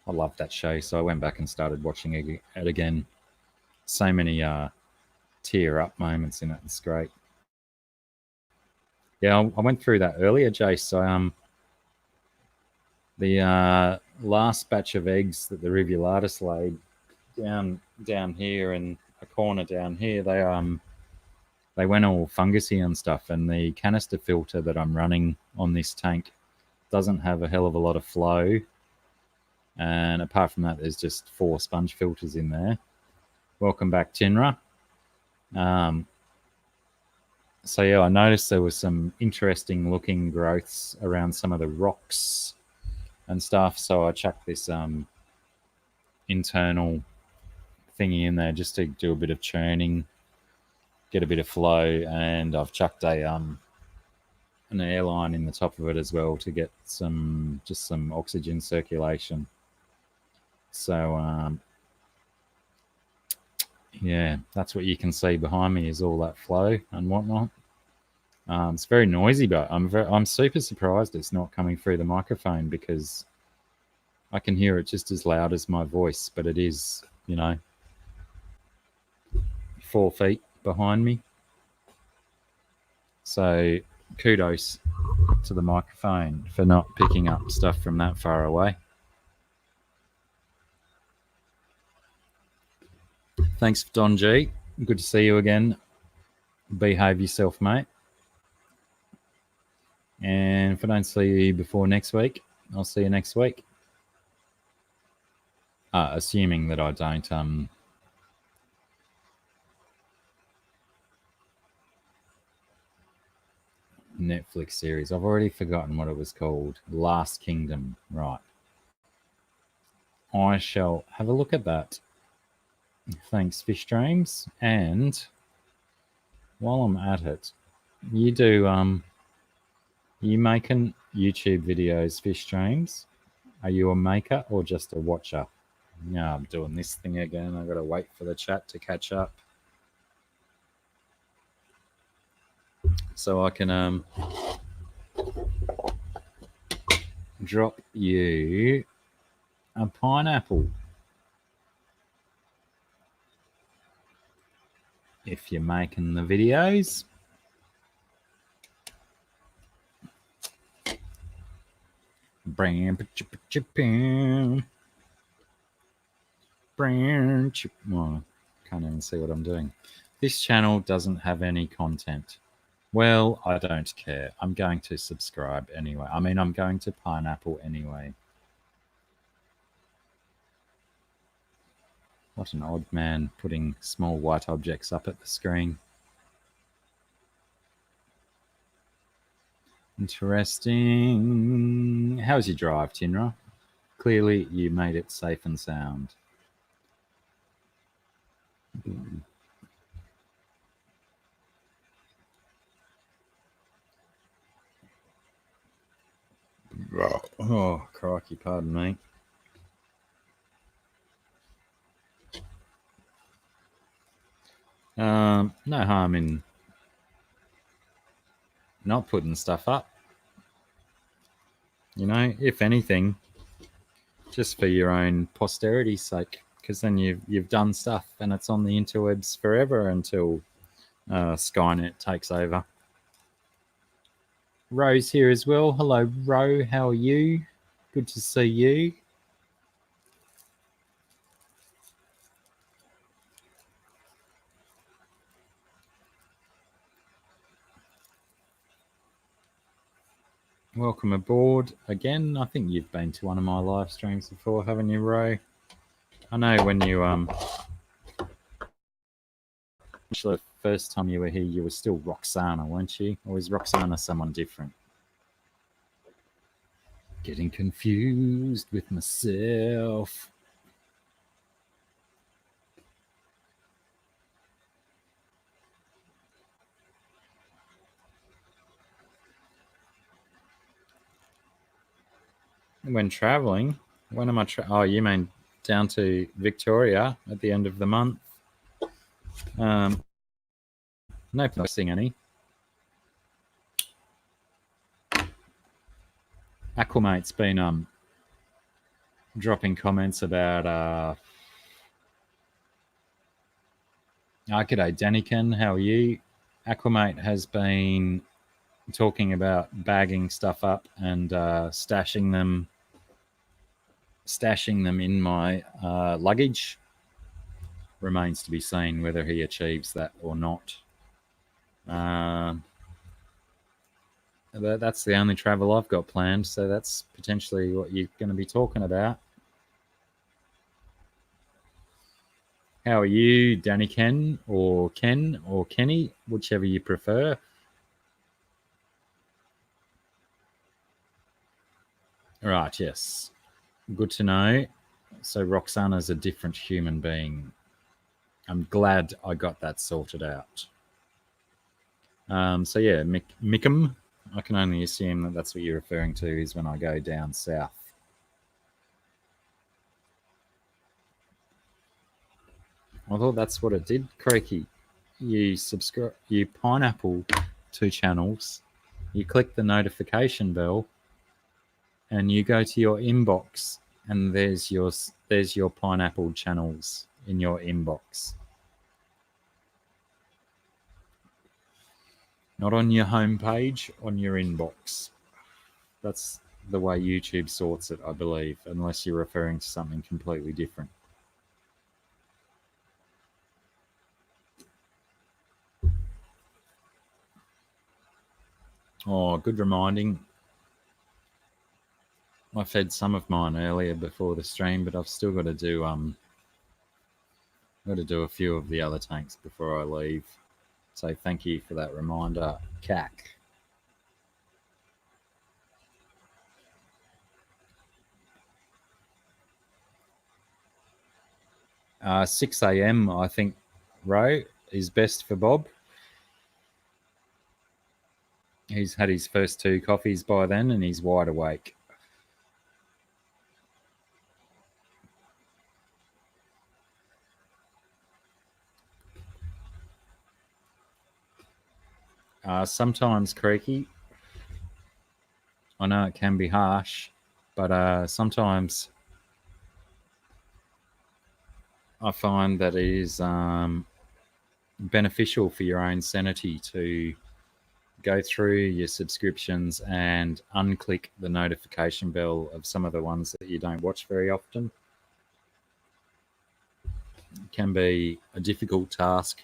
love that show, so I went back and started watching it again. So many tear up moments in it. It's great. Yeah, I went through that earlier, Jace. So the last batch of eggs that the Rivulatus laid down here in a corner down here, they went all fungusy and stuff, and the canister filter that I'm running on this tank doesn't have a hell of a lot of flow. And apart from that, there's just 4 sponge filters in there. Welcome back, Tinra. So yeah, I noticed there was some interesting looking growths around some of the rocks and stuff. So I chucked this internal thingy in there just to do a bit of churning, get a bit of flow, and I've chucked an airline in the top of it as well to get some oxygen circulation. So yeah, that's what you can see behind me is all that flow and whatnot. It's very noisy, but I'm super surprised it's not coming through the microphone because I can hear it just as loud as my voice, but it is, 4 feet behind me. So kudos to the microphone for not picking up stuff from that far away. Thanks, Don G. Good to see you again. Behave yourself, mate. And if I don't see you before next week, I'll see you next week. Assuming that I don't Netflix series. I've already forgotten what it was called. Last Kingdom. Right. I shall have a look at that. Thanks, Fish Dreams. And while I'm at it, you making YouTube videos, Fish Dreams? Are you a maker or just a watcher? Yeah, I'm doing this thing again. I've got to wait for the chat to catch up. So I can drop you a pineapple if you're making the videos. Well, can't even see what I'm doing. This channel doesn't have any content. Well, I don't care. I'm going to subscribe anyway. I mean, I'm going to pineapple anyway. What an odd man putting small white objects up at the screen. Interesting. How's your drive, Tinra? Clearly, you made it safe and sound. Oh, crikey, pardon me. No harm in not putting stuff up. If anything, just for your own posterity's sake, because then you've done stuff and it's on the interwebs forever until Skynet takes over. Ro's here as well. Hello, Ro. How are you? Good to see you. Welcome aboard again. I think you've been to one of my live streams before, haven't you, Ro? I know when you the first time you were here, you were still Roxana, weren't you? Or is Roxana someone different? Getting confused with myself. When traveling, when am I? Oh, you mean down to Victoria at the end of the month? No posting any. Aquamate's been dropping comments about g'day Daniken, how are you? Aquamate has been talking about bagging stuff up and stashing them in my luggage. Remains to be seen whether he achieves that or not. That's the only travel I've got planned, so that's potentially what you're going to be talking about. How are you, Danny Ken or Kenny, whichever you prefer? Right, yes. Good to know. So Roxana's a different human being. I'm glad I got that sorted out. So yeah, Mickham. I can only assume that that's what you're referring to is when I go down south. I thought that's what it did, Crikey. You pineapple 2 channels, you click the notification bell, and you go to your inbox, And there's your pineapple channels in your inbox. Not on your homepage, on your inbox. That's the way YouTube sorts it, I believe, unless you're referring to something completely different. Oh, good reminding. I fed some of mine earlier before the stream, but I've still got to do a few of the other tanks before I leave. So thank you for that reminder, CAC. 6 a.m. I think, Ro, is best for Bob. He's had his first 2 coffees by then and he's wide awake. Sometimes creaky. I know it can be harsh, but sometimes I find that it is beneficial for your own sanity to go through your subscriptions and unclick the notification bell of some of the ones that you don't watch very often. It can be a difficult task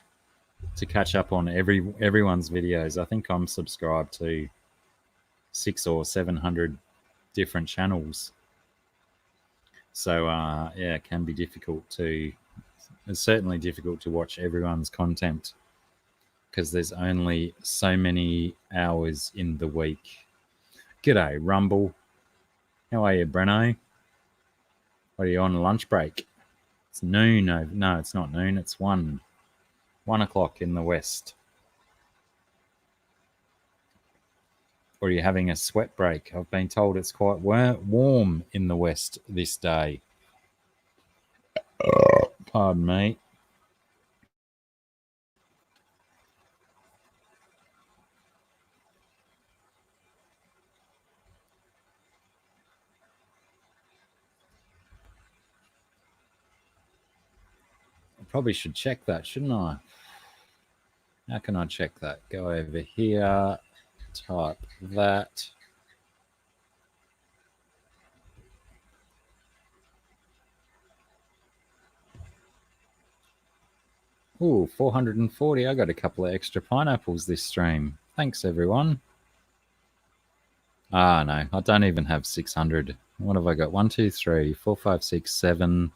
to catch up on everyone's videos. I think I'm subscribed to 600 or 700 different channels. So yeah, it can be difficult to. It's certainly difficult to watch everyone's content because there's only so many hours in the week. G'day, Rumble. How are you, Breno? What are you on lunch break? It's noon. No, it's not noon. It's 1 o'clock in the west. Or are you having a sweat break? I've been told it's quite warm in the west this day. Pardon me. I probably should check that, shouldn't I? How can I check that? Go over here, type that. Ooh, 440. I got a couple of extra pineapples this stream. Thanks, everyone. No, I don't even have 600. What have I got? 1, 2, 3, 4, 5, 6, 7.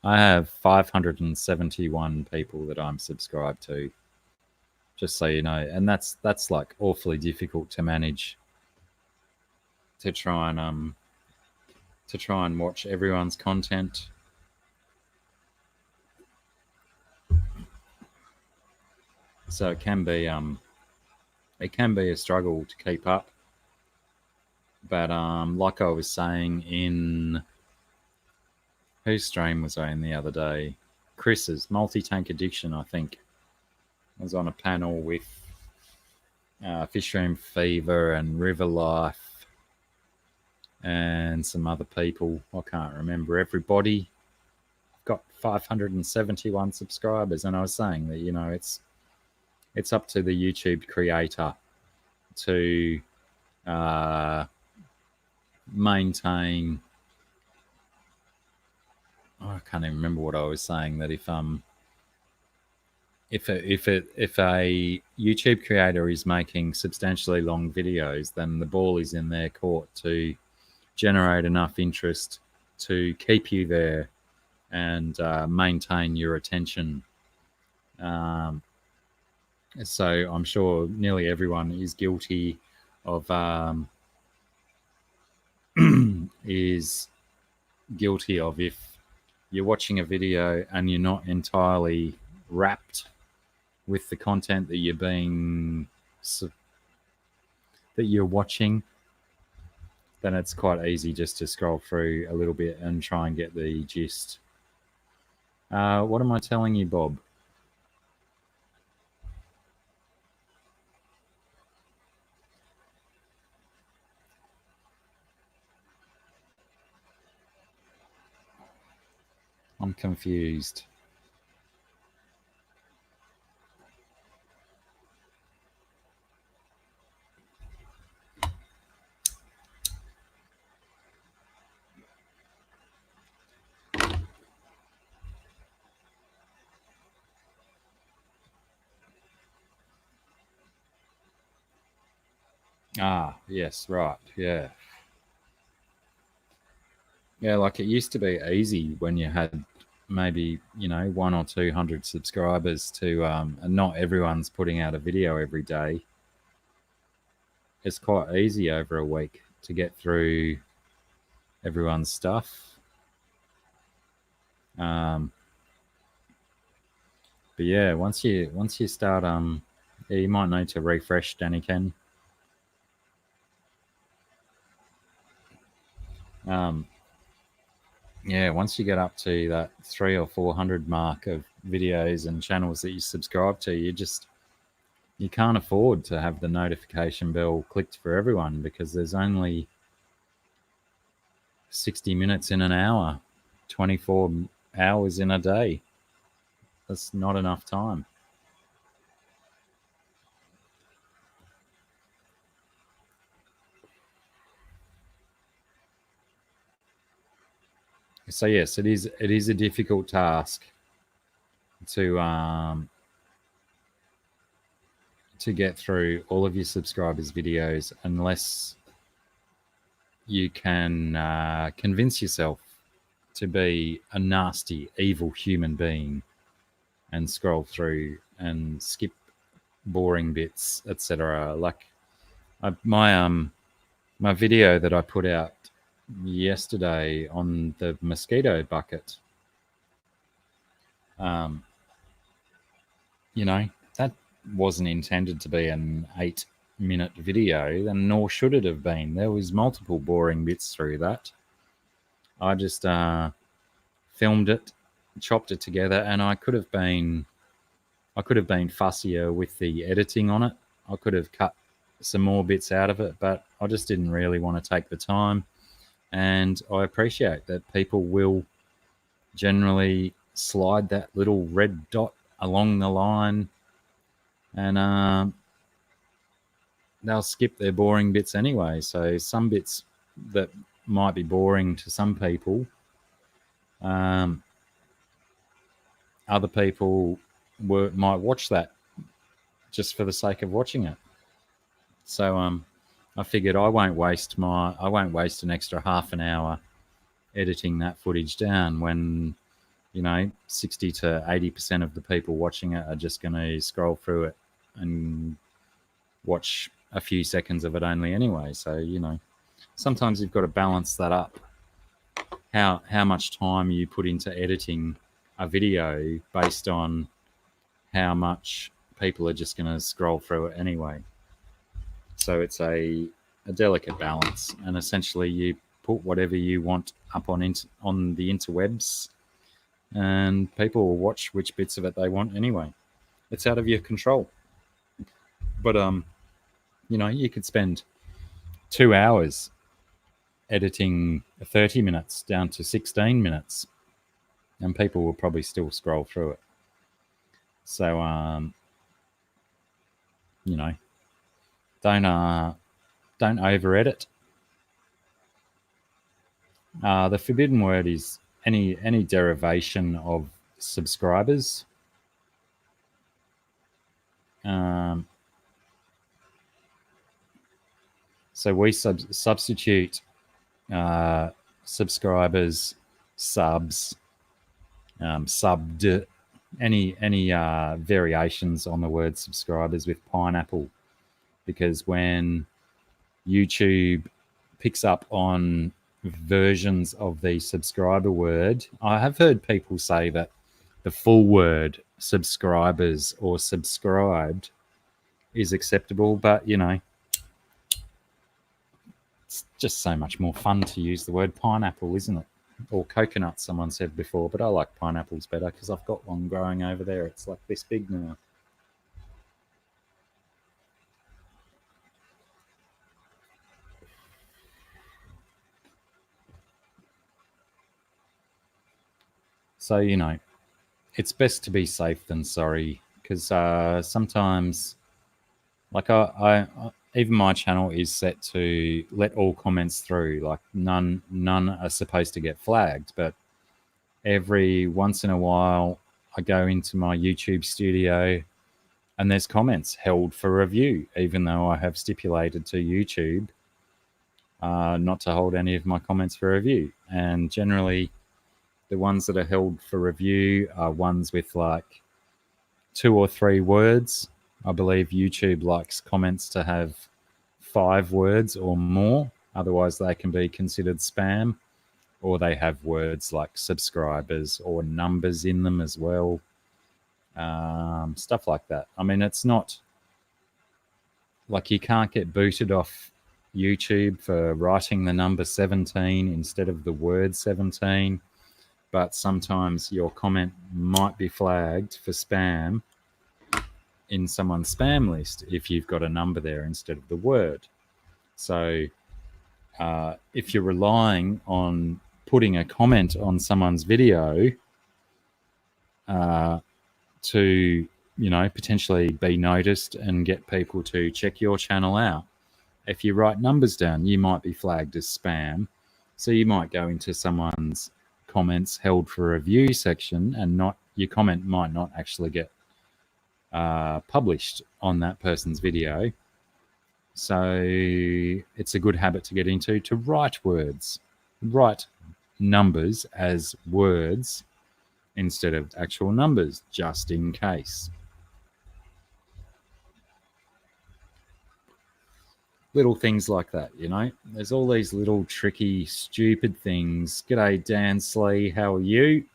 I have 571 people that I'm subscribed to. Just so you know, and that's like awfully difficult to manage. To try and watch everyone's content. So it can be a struggle to keep up. But like I was saying in whose stream was I in the other day? Chris's multi-tank addiction, I think. I was on a panel with Fish Room Fever and River Life and some other people. I can't remember everybody. I've got 571 subscribers, and I was saying that, you know, it's up to the YouTube creator to maintain. I can't even remember what I was saying. That if a YouTube creator is making substantially long videos, then the ball is in their court to generate enough interest to keep you there and maintain your attention. So I'm sure nearly everyone is guilty of if you're watching a video and you're not entirely wrapped with the content that you're watching, then it's quite easy just to scroll through a little bit and try and get the gist. What am I telling you, Bob? I'm confused. Ah, yes, right. Yeah. Yeah, like it used to be easy when you had maybe, 1 or 200 subscribers to, and not everyone's putting out a video every day. It's quite easy over a week to get through everyone's stuff. Um, but yeah, once you start, yeah, you might need to refresh, Danny Ken. Um, yeah, once you get up to that 300 or 400 mark of videos and channels that you subscribe to, you can't afford to have the notification bell clicked for everyone because there's only 60 minutes in an hour, 24 hours in a day. That's not enough time. So yes, it is a difficult task to to get through all of your subscribers' videos unless you can convince yourself to be a nasty, evil human being and scroll through and skip boring bits, etc. Like my video that I put out yesterday on the mosquito bucket. Um, that wasn't intended to be an 8-minute video, and nor should it have been. There was multiple boring bits through that. I just filmed it, chopped it together, and I could have been fussier with the editing on it. I could have cut some more bits out of it, but I just didn't really want to take the time. And I appreciate that people will generally slide that little red dot along the line, and they'll skip their boring bits anyway. So some bits that might be boring to some people, um, other people might watch that just for the sake of watching it. So I figured I won't waste an extra half an hour editing that footage down when 60 to 80% of the people watching it are just going to scroll through it and watch a few seconds of it only anyway. So sometimes you've got to balance that up. How much time you put into editing a video based on how much people are just going to scroll through it anyway. So it's a delicate balance, and essentially you put whatever you want up on the interwebs, and people will watch which bits of it they want anyway. It's out of your control. But you could spend 2 hours editing 30 minutes down to 16 minutes, and people will probably still scroll through it. So you know, don't over edit. The forbidden word is any derivation of subscribers. Um, so we substitute subscribers, subs, subbed, any variations on the word subscribers with pineapple, because when YouTube picks up on versions of the subscriber word, I have heard people say that the full word subscribers or subscribed is acceptable, but it's just so much more fun to use the word pineapple, isn't it? Or coconut, someone said before, but I like pineapples better because I've got one growing over there. It's like this big now. So, you know, it's best to be safe than sorry, because sometimes, like even my channel is set to let all comments through. Like none are supposed to get flagged, but every once in a while I go into my YouTube studio and there's comments held for review, even though I have stipulated to YouTube not to hold any of my comments for review. And generally, the ones that are held for review are ones with like 2 or 3 words. I believe YouTube likes comments to have 5 words or more. Otherwise, they can be considered spam, or they have words like subscribers or numbers in them as well. Stuff like that. I mean, it's not like you can't get booted off YouTube for writing the number 17 instead of the word 17, but sometimes your comment might be flagged for spam in someone's spam list if you've got a number there instead of the word. So if you're relying on putting a comment on someone's video to, you know, potentially be noticed and get people to check your channel out, if you write numbers down, you might be flagged as spam. So you might go into someone's comments held for review section, and not your comment might not actually get published on that person's video. So it's a good habit to get into, to write words, write numbers as words instead of actual numbers, just in case. Little things like that, you know. There's all these little tricky, stupid things. G'day, Dan Slee. How are you?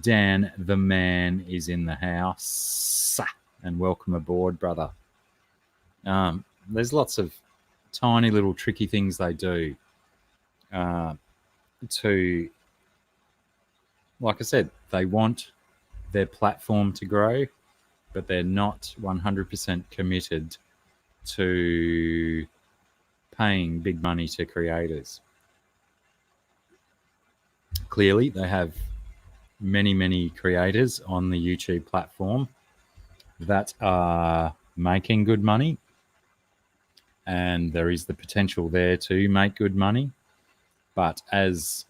Dan the man is in the house. And welcome aboard, brother. There's lots of tiny little tricky things they do to, like I said, they want their platform to grow, but they're not 100% committed to paying big money to creators. Clearly, they have many creators on the YouTube platform that are making good money, and there is the potential there to make good money. But as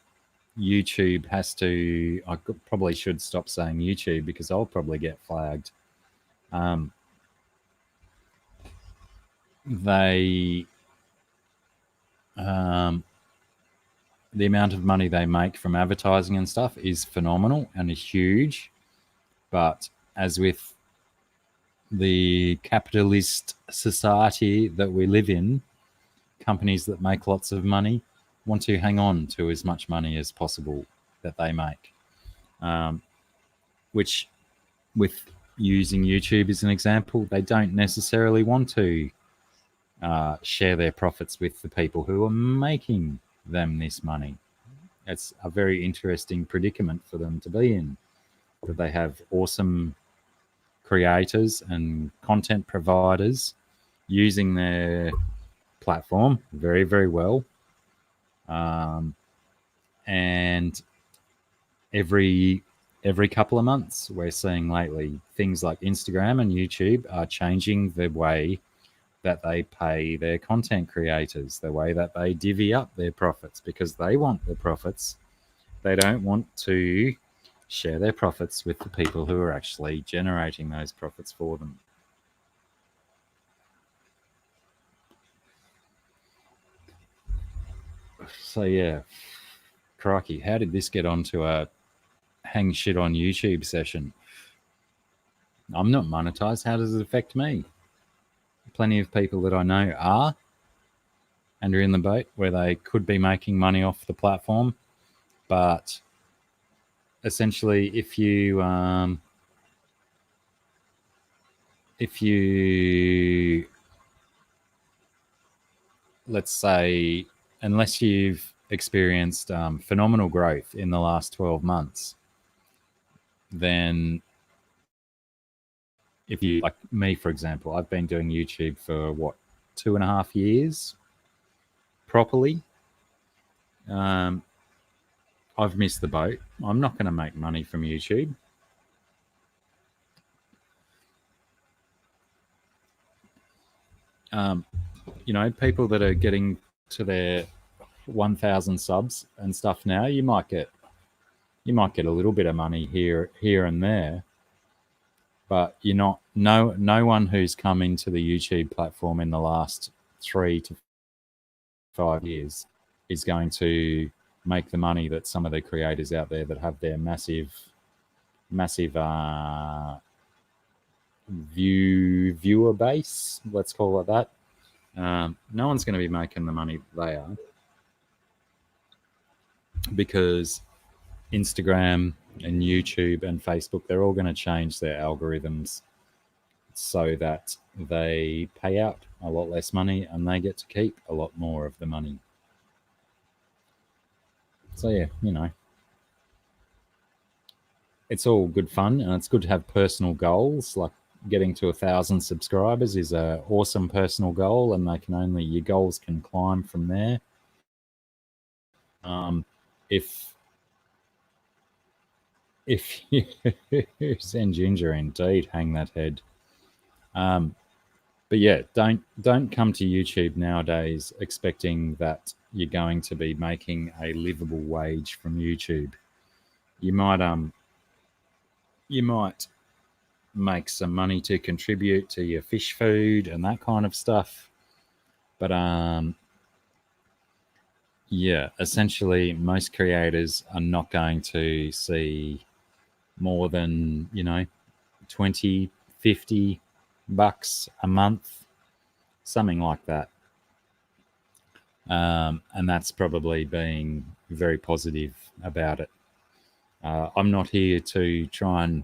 YouTube has to, I probably should stop saying YouTube because I'll probably get flagged. The amount of money they make from advertising and stuff is phenomenal and is huge. But as with the capitalist society that we live in, companies that make lots of money want to hang on to as much money as possible that they make. Which, with using YouTube as an example, they don't necessarily want to share their profits with the people who are making them this money. It's a very interesting predicament for them to be in, that they have awesome creators and content providers using their platform very well, and every couple of months we're seeing lately things like Instagram and YouTube are changing the way that they pay their content creators, the way that they divvy up their profits, because they want the profits. They don't want to share their profits with the people who are actually generating those profits for them. So yeah, crikey, how did this get onto a hang shit on YouTube session? I'm not monetized. How does it affect me? Plenty of people that I know are, and are in the boat where they could be making money off the platform. But essentially, if you let's say, unless you've experienced phenomenal growth in the last 12 months, then if you, like me, for example, I've been doing YouTube for 2.5 years properly. I've missed the boat. I'm not going to make money from YouTube. People that are getting to their 1,000 subs and stuff now, you might get a little bit of money here and there, but you're not no one who's come into the YouTube platform in the last 3 to 5 years is going to make the money that some of the creators out there that have their massive viewer base, let's call it that. No one's going to be making the money they are, because Instagram and YouTube and Facebook, they're all going to change their algorithms so that they pay out a lot less money and they get to keep a lot more of the money. So yeah, it's all good fun, and it's good to have personal goals. Like getting to 1,000 subscribers is a awesome personal goal, and your goals can climb from there. If you send Ginger, indeed, hang that head. But yeah, don't come to YouTube nowadays expecting that you're going to be making a livable wage from YouTube. You might make some money to contribute to your fish food and that kind of stuff, but yeah, essentially most creators are not going to see more than 20, 50 bucks a month, something like that. And that's probably being very positive about it. I'm not here to try and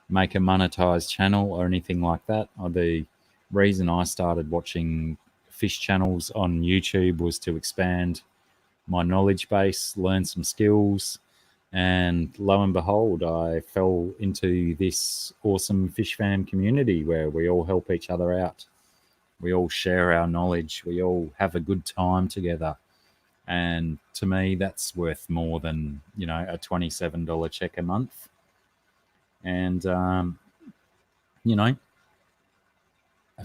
make a monetized channel or anything like that. The reason I started watching fish channels on YouTube was to expand my knowledge base, learn some skills, and lo and behold, I fell into this awesome fish fam community where we all help each other out. We all share our knowledge. We all have a good time together. And to me, that's worth more than, a $27 check a month. And, a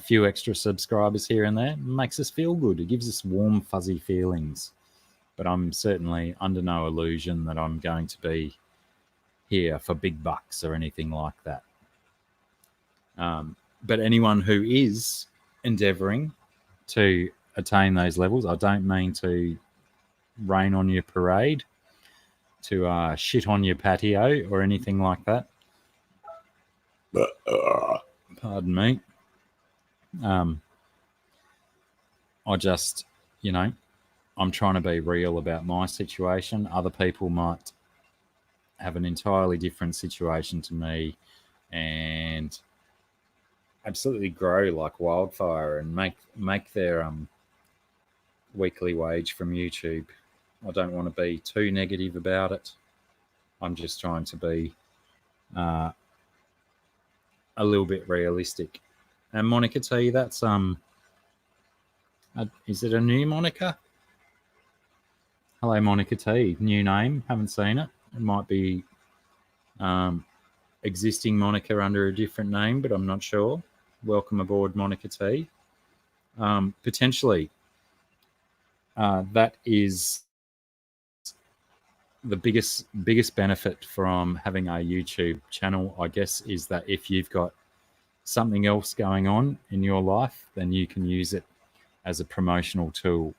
few extra subscribers here and there makes us feel good. It gives us warm, fuzzy feelings. But I'm certainly under no illusion that I'm going to be here for big bucks or anything like that. But anyone who is endeavoring to attain those levels, I don't mean to rain on your parade, to shit on your patio or anything like that. Pardon me. I just, I'm trying to be real about my situation. Other people might have an entirely different situation to me and absolutely grow like wildfire and make their weekly wage from YouTube. I don't want to be too negative about it. I'm just trying to be a little bit realistic. And Monica T, that's is it a new moniker? Hello, Monica T. New name. Haven't seen it. It might be existing moniker under a different name, but I'm not sure. Welcome aboard, Monica T. Potentially, that is the biggest benefit from having a YouTube channel, I guess, is that if you've got something else going on in your life, then you can use it as a promotional tool.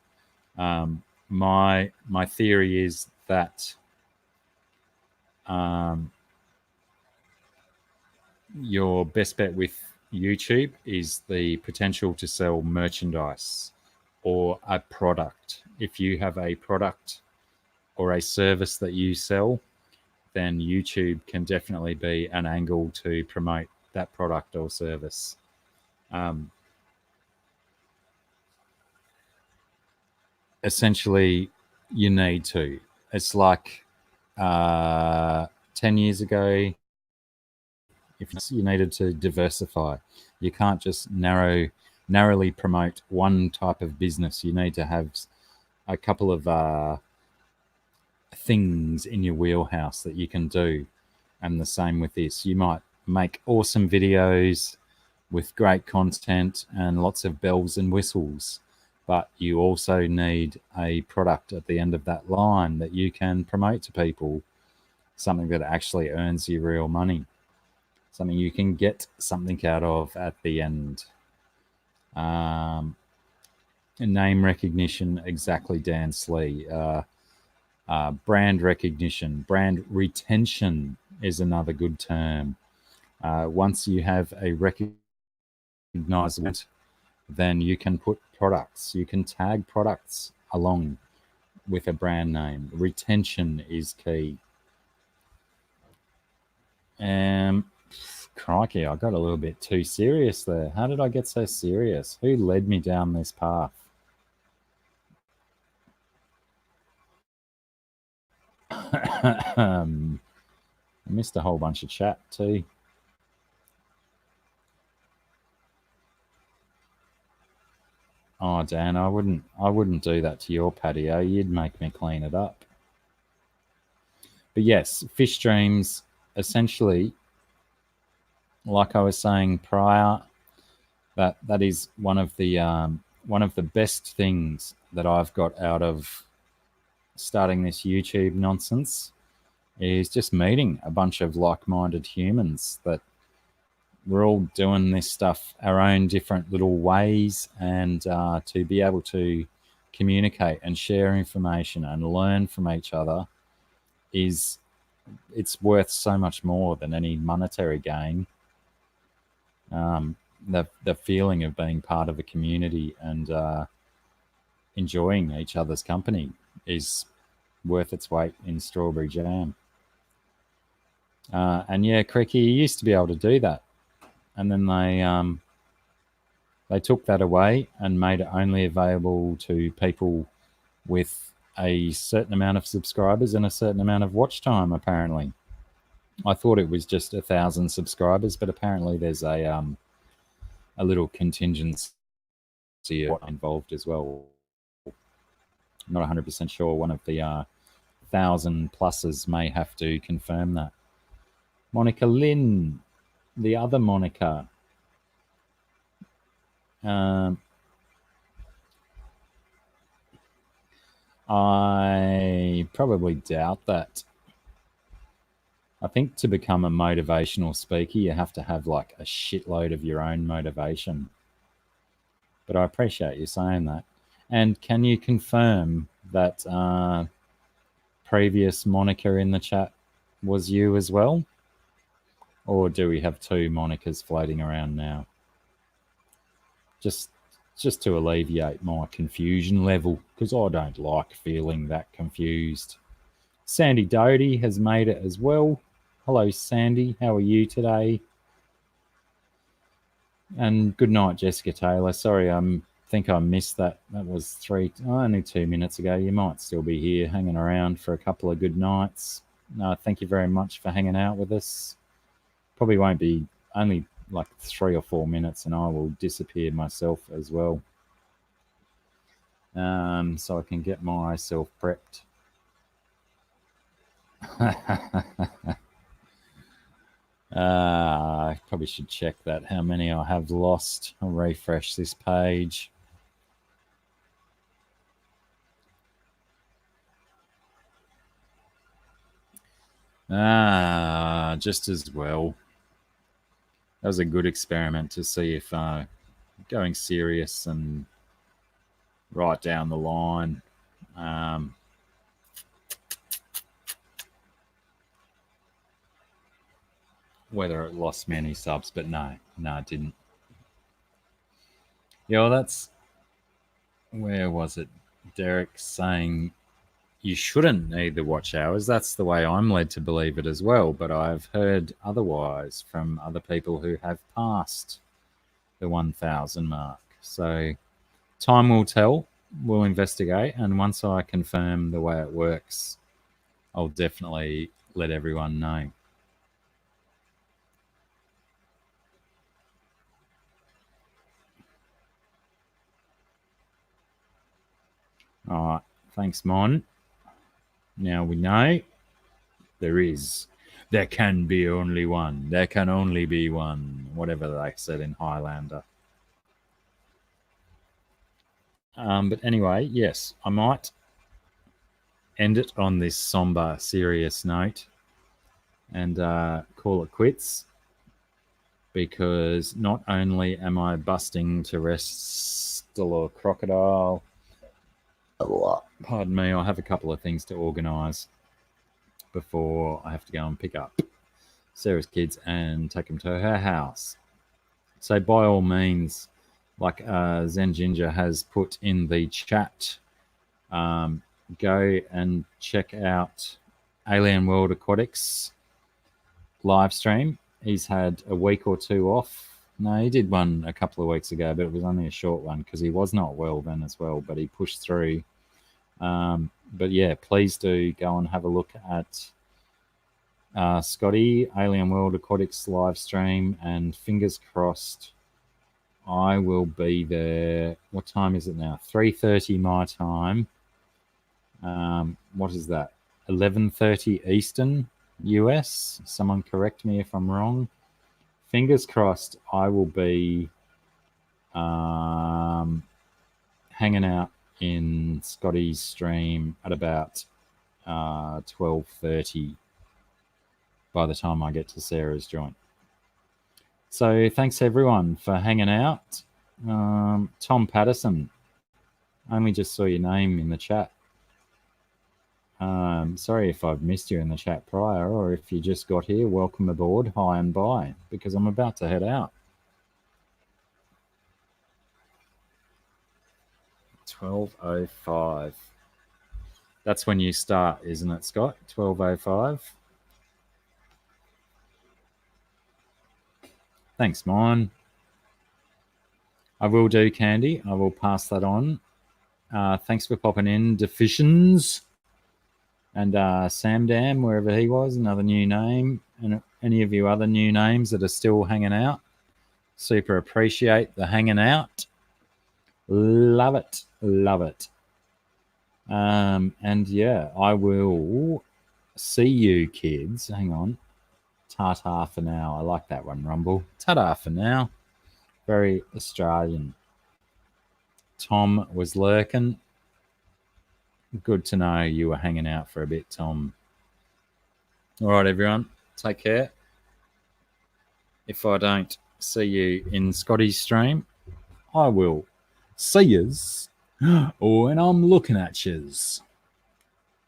My theory is that your best bet with YouTube is the potential to sell merchandise or a product. If you have a product or a service that you sell, then YouTube can definitely be an angle to promote that product or service. Essentially, you need to. It's like 10 years ago, if you needed to diversify, you can't just narrowly promote one type of business. You need to have a couple of things in your wheelhouse that you can do. And the same with this. You might make awesome videos with great content and lots of bells and whistles, but you also need a product at the end of that line that you can promote to people, something that actually earns you real money, something you can get something out of at the end. Name recognition, exactly, Dan Slee. Brand recognition, brand retention is another good term. Once you have a recognizable, then you can put products, you can tag products along with a brand name. Retention is key. Crikey, I got a little bit too serious there. How did I get so serious? Who led me down this path? I missed a whole bunch of chat too. Oh, Dan, I wouldn't do that to your patio. You'd make me clean it up. But yes, fish streams, essentially, like I was saying prior, that is one of the best things that I've got out of starting this YouTube nonsense is just meeting a bunch of like-minded humans that we're all doing this stuff our own different little ways, and to be able to communicate and share information and learn from each other it's worth so much more than any monetary gain. The feeling of being part of a community and enjoying each other's company is worth its weight in strawberry jam. And yeah, Cricky, you used to be able to do that, and then they took that away and made it only available to people with a certain amount of subscribers and a certain amount of watch time, apparently. I thought it was just 1,000 subscribers, but apparently there's a little contingency involved as well. I'm not 100% sure. One of the 1,000 pluses may have to confirm that. Monica Lynn, the other Monica. I probably doubt that. I think to become a motivational speaker, you have to have like a shitload of your own motivation. But I appreciate you saying that. And can you confirm that previous moniker in the chat was you as well? Or do we have two monikers floating around now? Just to alleviate my confusion level, because I don't like feeling that confused. Sandy Doty has made it as well. Hello, Sandy. How are you today? And good night, Jessica Taylor. Sorry, I think I missed that. That was only 2 minutes ago. You might still be here hanging around for a couple of good nights. Thank you very much for hanging out with us. Probably won't be only like 3 or 4 minutes, and I will disappear myself as well. So I can get myself prepped. I probably should check that, how many I have lost. I'll refresh this page. Just as well. That was a good experiment to see if going serious and right down the line. Whether it lost me any subs, but no, it didn't. Yeah, well, that's, where was it? Derek saying you shouldn't need the watch hours. That's the way I'm led to believe it as well, but I've heard otherwise from other people who have passed the 1,000 mark. So time will tell. We'll investigate, and once I confirm the way it works, I'll definitely let everyone know. All right. Thanks, Mon. Now we know there can be only one. There can only be one. Whatever they said in Highlander. But anyway, yes, I might end it on this somber, serious note and call it quits, because not only am I busting to wrestle a crocodile, pardon me, I have a couple of things to organise before I have to go and pick up Sarah's kids and take them to her house. So by all means, like Zen Ginger has put in the chat, go and check out Alien World Aquatics live stream. He's had a week or two off. No, he did one a couple of weeks ago, but it was only a short one because he was not well then as well, but he pushed through. But yeah, please do go and have a look at Scotty, Alien World Aquatics live stream, and fingers crossed I will be there. What time is it now? 3:30 my time. What is that? 11:30 Eastern US. Someone correct me if I'm wrong. Fingers crossed I will be hanging out in Scotty's stream at about 12:30 by the time I get to Sarah's joint. So thanks everyone for hanging out. Tom Patterson, I only just saw your name in the chat. Sorry if I've missed you in the chat prior, or if you just got here, welcome aboard, hi and bye, because I'm about to head out. 12:05. That's when you start, isn't it, Scott? 12:05. Thanks, Mine. I will do, Candy. I will pass that on. Thanks for popping in, Deficitions. And Sam Dam, wherever he was, another new name. And any of you other new names that are still hanging out. Super appreciate the hanging out. Love it. Love it. And yeah, I will see you kids. Hang on. Ta-ta for now. I like that one, Rumble. Ta-ta for now. Very Australian. Tom was lurking. Good to know you were hanging out for a bit, Tom. All right, everyone. Take care. If I don't see you in Scotty's stream, I will see yous when I'm looking at yous.